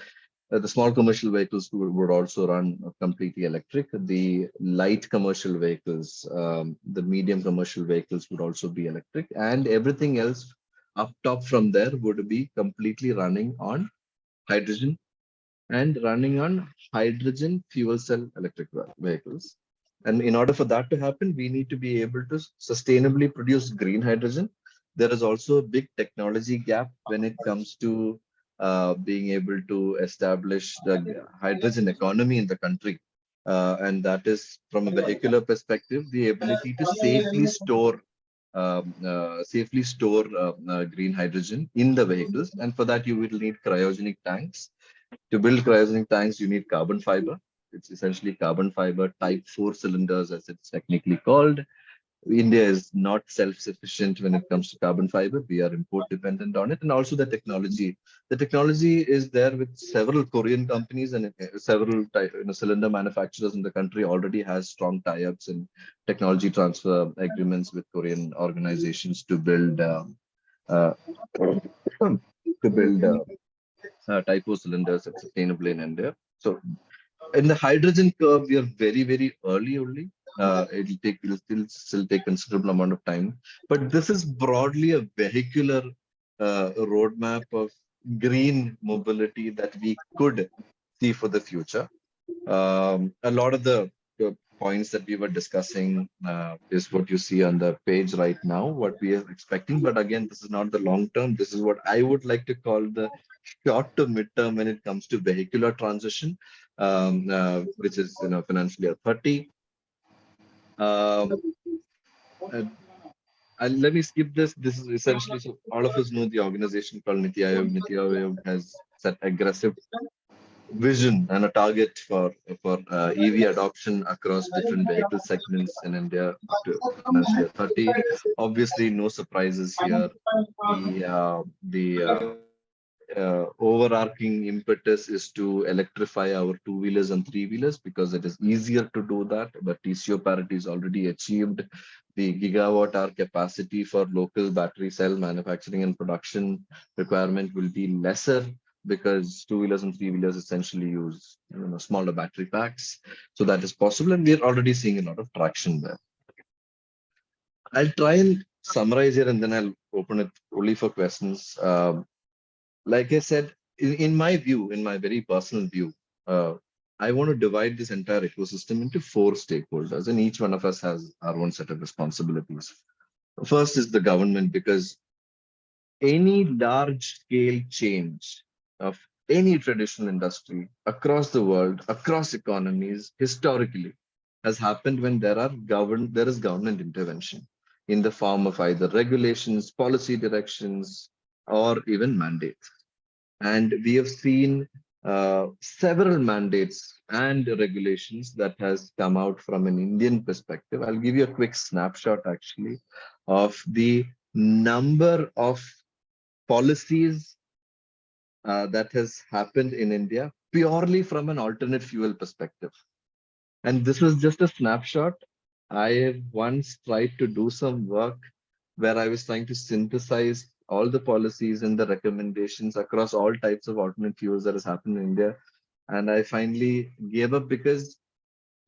The small commercial vehicles would also run completely electric. The light commercial vehicles, the medium commercial vehicles would also be electric, and everything else up top from there would be completely running on hydrogen and running on hydrogen fuel cell electric vehicles. And in order for that to happen, we need to be able to sustainably produce green hydrogen. There is also a big technology gap when it comes to being able to establish the hydrogen economy in the country. And that is, from a vehicular perspective, the ability to safely store green hydrogen in the vehicles. And for that, you will need cryogenic tanks. To build cryogenic tanks, you need carbon fiber. It's essentially carbon fiber type 4 cylinders, as it's technically called. India is not self-sufficient when it comes to carbon fiber. We are import dependent on it. And also the technology. The technology is there with several Korean companies, and several cylinder manufacturers in the country already has strong tie-ups and technology transfer agreements with Korean organizations to build type 4 cylinders sustainably in India. So in the hydrogen curve, we are very, very early only. It'll still take considerable amount of time. But this is broadly a vehicular roadmap of green mobility that we could see for the future. A lot of the points that we were discussing is what you see on the page right now, what we are expecting. But again, this is not the long term. This is what I would like to call the short to mid term when it comes to vehicular transition, which is financial year 30. Um, uh, let me skip this. This is essentially, so all of us know the organization called Niti Aayog. Niti Aayog has set aggressive vision and a target for EV adoption across different vehicle segments in India up to financial year 30. Obviously, no surprises here. The overarching impetus is to electrify our two-wheelers and three-wheelers because it is easier to do that. But TCO parity is already achieved. The gigawatt-hour capacity for local battery cell manufacturing and production requirement will be lesser because two-wheelers and three-wheelers essentially use smaller battery packs. So that is possible, and we're already seeing a lot of traction there. I'll try and summarize here, and then I'll open it only for questions. Like I said, in my view, in my very personal view, I want to divide this entire ecosystem into 4 stakeholders, and each one of us has our own set of responsibilities. First is the government, because any large scale change of any traditional industry across the world, across economies, historically, has happened when there is government intervention in the form of either regulations, policy directions, or even mandates. And we have seen several mandates and regulations that has come out from an Indian perspective. I'll give you a quick snapshot actually of the number of policies that has happened in India purely from an alternate fuel perspective. And this is just a snapshot. I have once tried to do some work where I was trying to synthesize all the policies and the recommendations across all types of alternate fuels that has happened in India. And I finally gave up because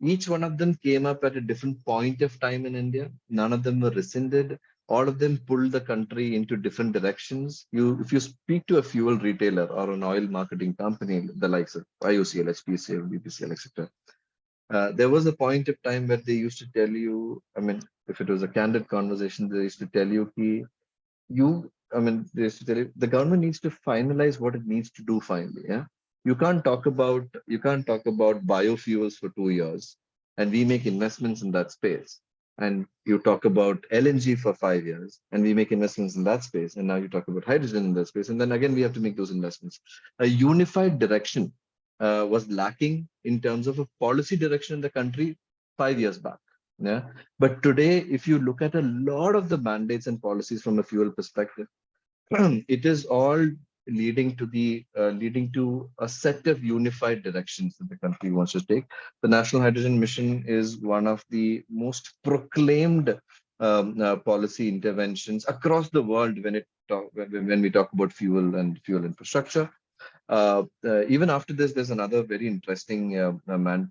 each one of them came up at a different point of time in India. None of them were rescinded. All of them pulled the country into different directions. If you speak to a fuel retailer or an oil marketing company, the likes of IOCL, HPCL, BPCL, etc., there was a point of time where they used to tell you, I mean, if it was a candid conversation, they used to tell you, they used to tell you, the government needs to finalize what it needs to do finally. Yeah. You can't talk about biofuels for 2 years and we make investments in that space. And you talk about LNG for 5 years and we make investments in that space. And now you talk about hydrogen in that space. And then again, we have to make those investments. A unified direction was lacking in terms of a policy direction in the country 5 years back. Yeah. But today, if you look at a lot of the mandates and policies from a fuel perspective, it is all leading to a set of unified directions that the country wants to take. The National Hydrogen Mission is one of the most proclaimed policy interventions across the world when we talk about fuel and fuel infrastructure. Even after this, there's another very interesting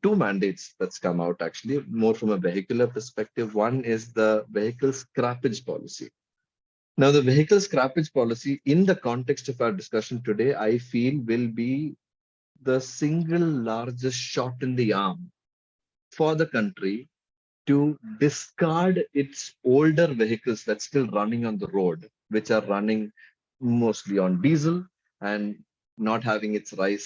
two mandates that's come out actually, more from a vehicular perspective. One is the vehicle scrappage policy. Now, the vehicle scrappage policy, in the context of our discussion today, I feel will be the single largest shot in the arm for the country to discard its older vehicles that's still running on the road, which are running mostly on diesel and not having its right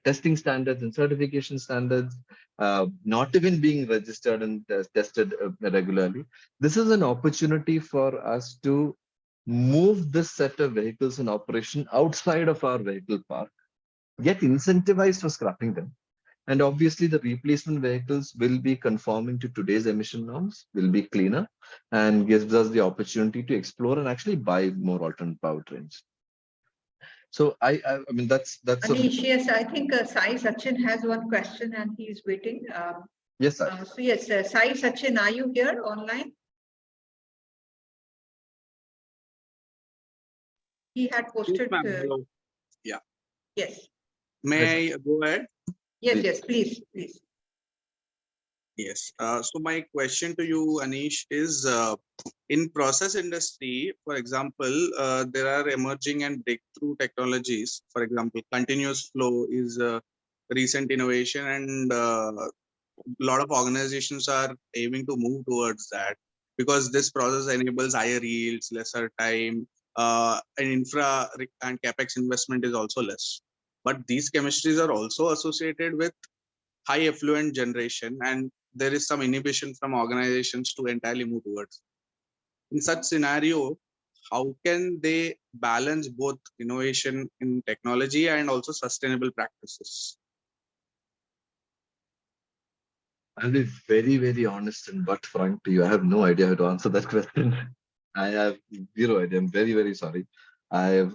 testing standards and certification standards, not even being registered and tested regularly. This is an opportunity for us to move this set of vehicles in operation outside of our vehicle park, get incentivized for scrapping them. And obviously, the replacement vehicles will be conforming to today's emission norms, will be cleaner, and gives us the opportunity to explore and actually buy more alternate powertrains. So I mean, that's Aneesh, yes, I think Sai Sachin has one question and he's waiting. Yes, sir. So yes, Sai Sachin, are you here online? He had posted. Yeah. Yes. May I go ahead? Yes, yes, please. Yes. So my question to you, Aneesh, is in process industry, for example, there are emerging and breakthrough technologies. For example, continuous flow is a recent innovation, and a lot of organizations are aiming to move towards that, because this process enables higher yields, lesser time, and infra and capex investment is also less. But these chemistries are also associated with high effluent generation, and there is some inhibition from organizations to entirely move towards. In such scenario, how can they balance both innovation in technology and also sustainable practices? I'll be very, very honest and but frank to you. I have no idea how to answer that question. I have zero idea. I'm very, very sorry. I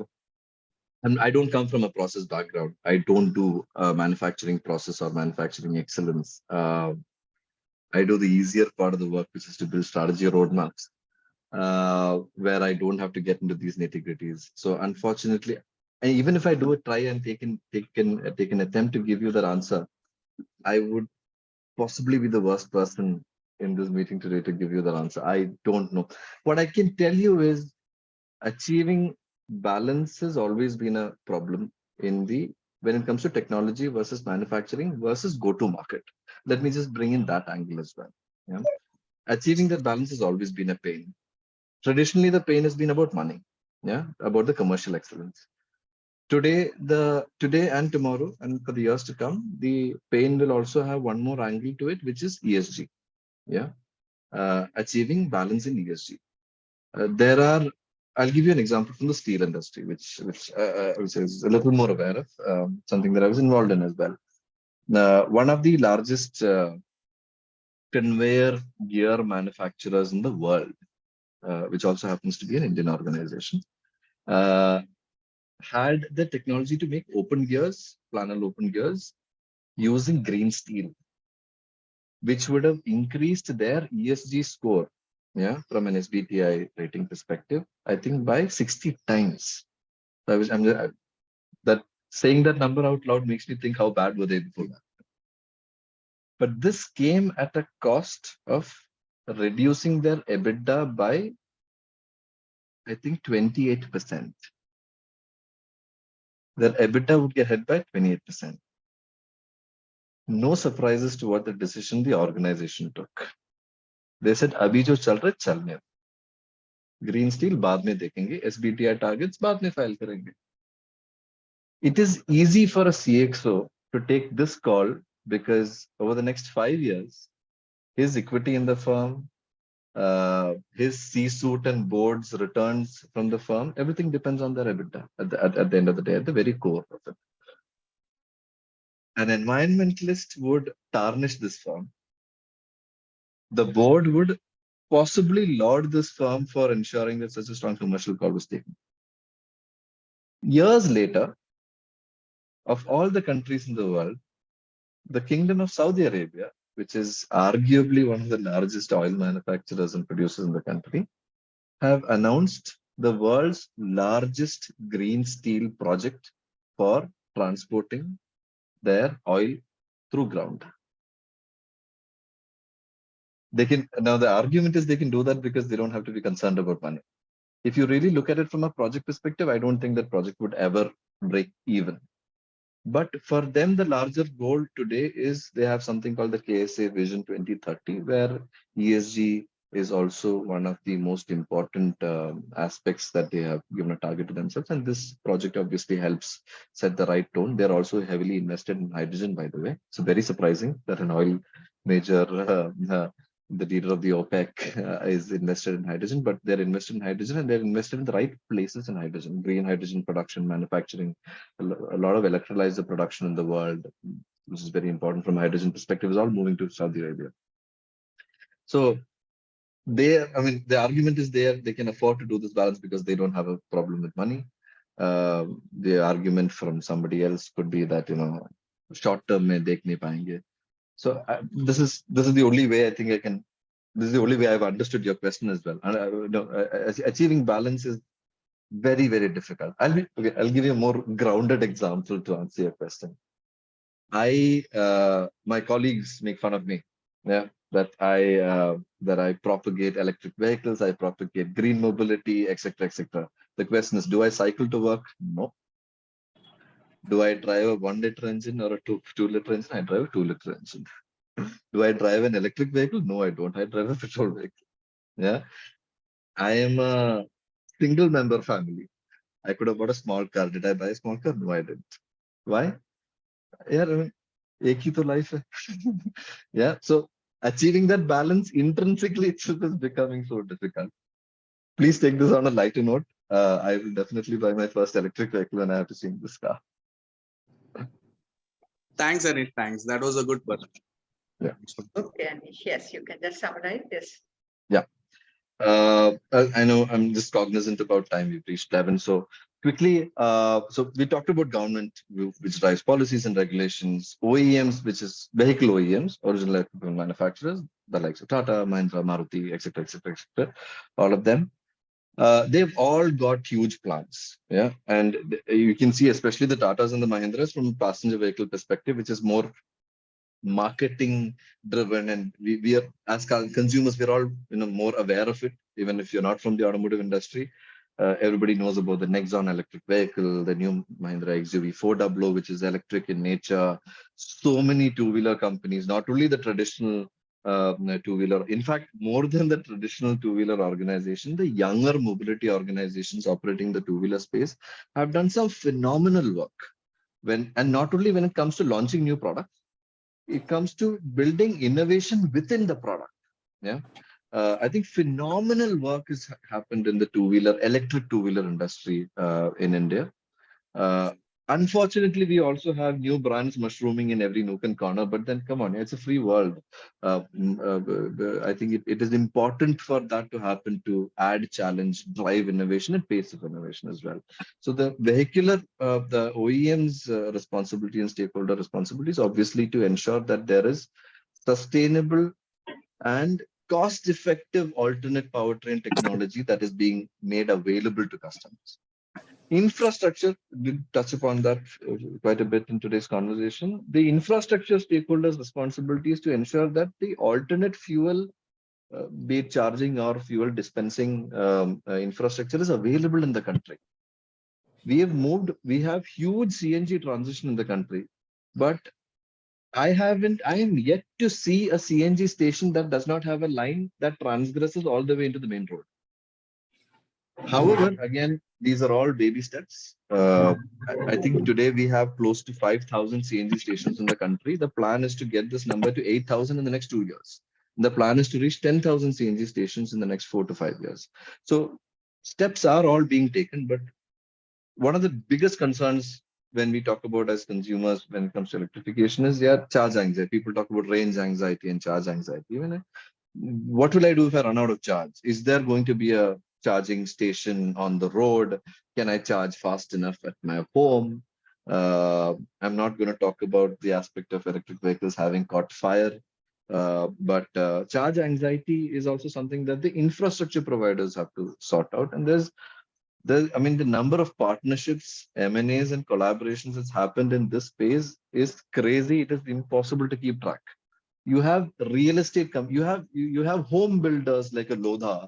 don't come from a process background. I don't do manufacturing process or manufacturing excellence. I do the easier part of the work, which is to build strategy roadmaps, where I don't have to get into these nitty-gritties. So unfortunately, and even if I do try and take an attempt to give you that answer, I would possibly be the worst person in this meeting today to give you that answer. I don't know. What I can tell you is achieving balance has always been a problem when it comes to technology versus manufacturing versus go-to-market. Let me just bring in that angle as well. Yeah. Achieving that balance has always been a pain. Traditionally, the pain has been about money, yeah, about the commercial excellence. Today and tomorrow and for the years to come, the pain will also have one more angle to it, which is ESG. Yeah, achieving balance in ESG. I'll give you an example from the steel industry, which is a little more aware of, something that I was involved in as well. One of the largest conveyor gear manufacturers in the world, which also happens to be an Indian organization, had the technology to make open gears, flannel open gears, using green steel, which would have increased their ESG score, yeah, from an SBTI rating perspective, I think by 60 times. That saying that number out loud makes me think how bad were they before that. But this came at a cost of reducing their EBITDA by, I think, 28%. Their EBITDA would get hit by 28%. No surprises to what the decision the organization took. They said, "Abhi jo chal raha hai, chalne. Green steel बाद में देखेंगे, SBTI targets बाद में file करेंगे." It is easy for a CXO to take this call because over the next 5 years, his equity in the firm, his C-suite and board's returns from the firm, everything depends on their EBITDA at the end of the day, at the very core of it. An environmentalist would tarnish this firm. The board would possibly laud this firm for ensuring that such a strong commercial call was taken. Years later, of all the countries in the world, the Kingdom of Saudi Arabia, which is arguably one of the largest oil manufacturers and producers in the country, have announced the world's largest green steel project for transporting their oil through ground. Now the argument is they can do that because they don't have to be concerned about money. If you really look at it from a project perspective, I don't think that project would ever break even. But for them, the larger goal today is they have something called the KSA Vision 2030, where ESG is also one of the most important aspects that they have given a target to themselves. And this project obviously helps set the right tone. They're also heavily invested in hydrogen, by the way. So very surprising that an oil major, the leader of the OPEC is invested in hydrogen, but they're invested in hydrogen and they're invested in the right places in hydrogen, green hydrogen production, manufacturing, a lot of electrolyzer production in the world, which is very important from a hydrogen perspective, is all moving to Saudi Arabia. So the argument is there, they can afford to do this balance because they don't have a problem with money. The argument from somebody else could be that, short term mein dekh nahi payenge. So this is the only way I think this is the only way I've understood your question as well. And achieving balance is very, very difficult. I'll give you a more grounded example to answer your question. My colleagues make fun of me, yeah, that I propagate electric vehicles, I propagate green mobility, etc., etc. The question is, do I cycle to work? No. Do I drive a 1-liter engine or a 2-liter engine? I drive a 2-liter engine. Do I drive an electric vehicle? No, I don't. I drive a petrol vehicle. Yeah. I am a single member family. I could have bought a small car. Did I buy a small car? No, I didn't. Why? Yeah, I mean, एक ही तो life है. Yeah. So achieving that balance intrinsically itself is becoming so difficult. Please take this on a lighter note. I will definitely buy my first electric vehicle when I have to see this car. Thanks, Anish. Thanks. That was a good question. Yeah. Okay, Anish, yes, you can just summarize this. Yeah. I know I'm just cognizant about time. We've reached 11. So quickly, so we talked about government, which drives policies and regulations, OEMs, which is vehicle OEMs, original equipment manufacturers, the likes of Tata, Mahindra, Maruti, etc., etc., etc. All of them. They've all got huge plans. Yeah. And you can see, especially the Tatas and the Mahindras from a passenger vehicle perspective, which is more marketing driven, and we are, as consumers, we're all more aware of it, even if you're not from the automotive industry. Everybody knows about the Nexon electric vehicle, the new Mahindra XUV 400, which is electric in nature. So many two-wheeler companies, not only the traditional two-wheeler, in fact, more than the traditional two-wheeler organization, the younger mobility organizations operating the two-wheeler space have done some phenomenal work. And not only when it comes to launching new products, it comes to building innovation within the product. Yeah. I think phenomenal work has happened in the electric two-wheeler industry in India. Unfortunately, we also have new brands mushrooming in every nook and corner, but then come on, it's a free world. I think it is important for that to happen, to add challenge, drive innovation, and pace of innovation as well. So the the OEM's responsibility and stakeholder responsibility is obviously to ensure that there is sustainable and cost-effective alternate powertrain technology that is being made available to customers. Infrastructure, we touch upon that quite a bit in today's conversation. The infrastructure stakeholders' responsibility is to ensure that the alternate fuel, be it charging or fuel dispensing infrastructure, is available in the country. We have huge CNG transition in the country, but I am yet to see a CNG station that does not have a line that transgresses all the way into the main road. However, again, these are all baby steps. I think today we have close to 5,000 CNG stations in the country. The plan is to get this number to 8,000 in the next 2 years. The plan is to reach 10,000 CNG stations in the next 4 to 5 years. So steps are all being taken, but one of the biggest concerns when we talk about as consumers when it comes to electrification is charge anxiety. People talk about range anxiety and charge anxiety. What will I do if I run out of charge? Is there going to be a charging station on the road? Can I charge fast enough at my home? I'm not going to talk about the aspect of electric vehicles having caught fire, but charge anxiety is also something that the infrastructure providers have to sort out. And the number of partnerships, M&As, and collaborations that's happened in this space is crazy. It is impossible to keep track. You have real estate, you have home builders like a Lodha,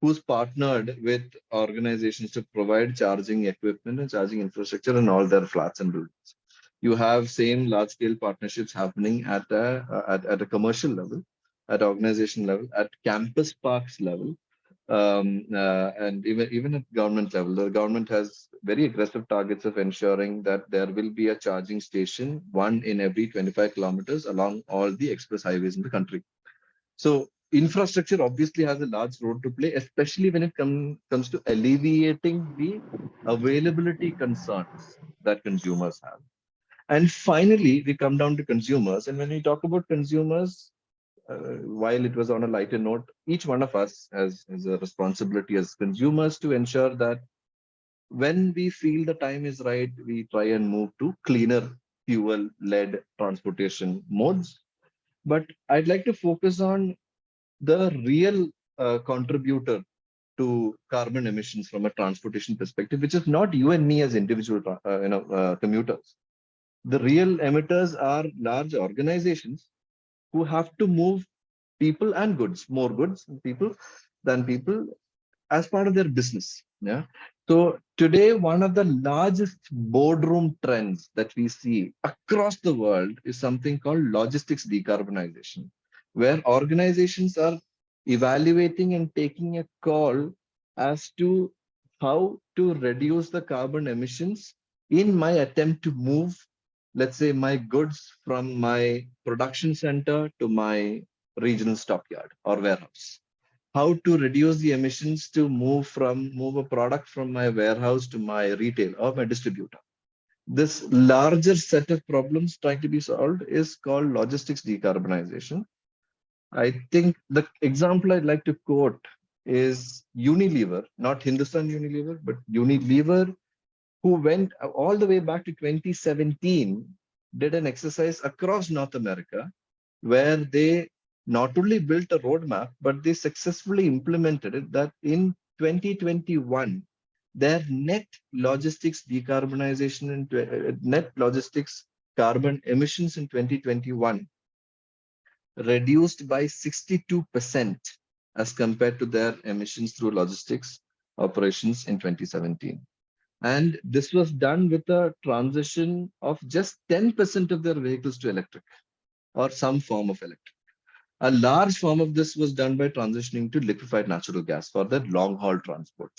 who's partnered with organizations to provide charging equipment and charging infrastructure in all their flats and buildings. You have same large scale partnerships happening at a commercial level, at organization level, at campus parks level, and even at government level. The government has very aggressive targets of ensuring that there will be a charging station, one in every 25 kilometers along all the express highways in the country. So infrastructure obviously has a large role to play, especially when it comes to alleviating the availability concerns that consumers have. And finally, we come down to consumers. And when we talk about consumers, while it was on a lighter note, each one of us has a responsibility as consumers to ensure that when we feel the time is right, we try and move to cleaner fuel-led transportation modes. But I'd like to focus on the real contributor to carbon emissions from a transportation perspective, which is not you and me as individual commuters. The real emitters are large organizations who have to move people and goods, more goods and people than people, as part of their business. Yeah. So today, one of the largest boardroom trends that we see across the world is something called logistics decarbonization, where organizations are evaluating and taking a call as to how to reduce the carbon emissions in my attempt to move, let's say, my goods from my production center to my regional stockyard or warehouse. How to reduce the emissions to move a product from my warehouse to my retail or my distributor. This larger set of problems trying to be solved is called logistics decarbonization. I think the example I'd like to quote is Unilever, not Hindustan Unilever, but Unilever, who went all the way back to 2017, did an exercise across North America where they not only built a roadmap, but they successfully implemented it that in 2021, their net logistics decarbonization and net logistics carbon emissions in 2021 reduced by 62% as compared to their emissions through logistics operations in 2017. And this was done with a transition of just 10% of their vehicles to electric or some form of electric. A large form of this was done by transitioning to liquefied natural gas for that long haul transport.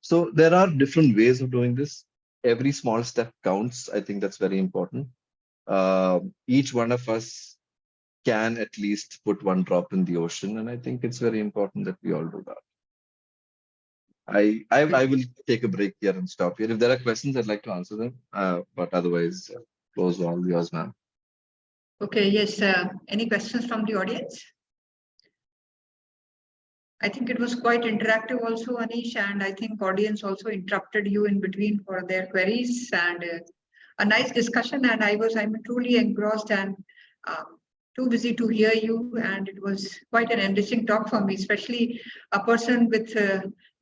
So there are different ways of doing this. Every small step counts. I think that's very important. Each one of us can at least put one drop in the ocean. And I think it's very important that we all do that. I will take a break here and stop here. If there are questions, I'd like to answer them. But otherwise, close all yours, ma'am. Okay, yes. Any questions from the audience? I think it was quite interactive also, Aneesh, and I think audience also interrupted you in between for their queries, and a nice discussion. And I'm truly engrossed and too busy to hear you. And it was quite an enriching talk for me, especially a person with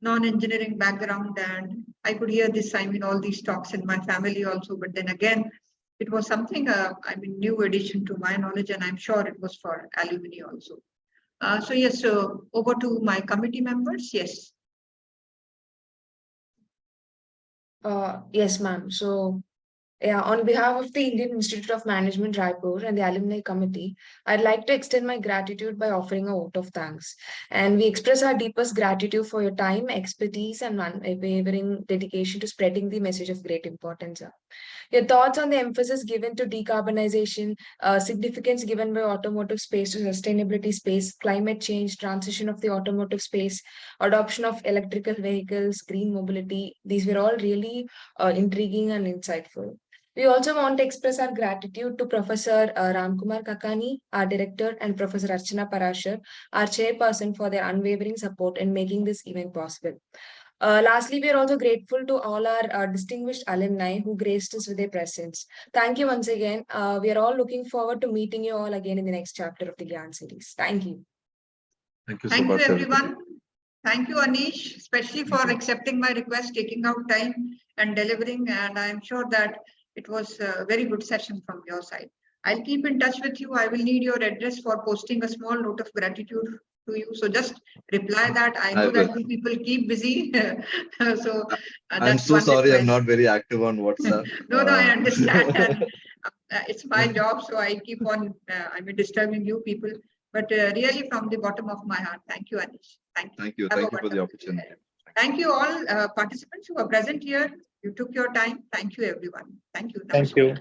non-engineering background. And I could hear this, all these talks in my family also. But then again, it was something, new addition to my knowledge, and I'm sure it was for alumni also. So yes, so over to my committee members. Yes. Yes, ma'am. So, yeah, on behalf of the Indian Institute of Management, Raipur, and the Alumni Committee, I'd like to extend my gratitude by offering a vote of thanks. And we express our deepest gratitude for your time, expertise, and unwavering dedication to spreading the message of great importance. Your thoughts on the emphasis given to decarbonization, significance given by automotive space to sustainability space, climate change, transition of the automotive space, adoption of electrical vehicles, green mobility, these were all really intriguing and insightful. We also want to express our gratitude to Professor Ramkumar Kakani, our director, and Professor Archana Parashar, our chairperson, for their unwavering support in making this event possible. Lastly, we are also grateful to all our distinguished alumni who graced us with their presence. Thank you once again. We are all looking forward to meeting you all again in the next chapter of the Gyan series. Thank you. Thank you so Thank much, you, everyone. everybody. Thank you, Aneesh, especially for accepting my request, taking out time and delivering. And I'm sure that it was a very good session from your side. I'll keep in touch with you. I will need your address for posting a small note of gratitude to you. So just reply that. I know that you people keep busy. So I'm so sorry I'm not very active on WhatsApp. No, I understand. It's my job, so I keep on disturbing you people. But really, from the bottom of my heart, thank you, Aneesh. Thank you. Thank you. Thank you for the opportunity. Thank you all participants who are present here. You took your time. Thank you, everyone. Thank you. Thank you.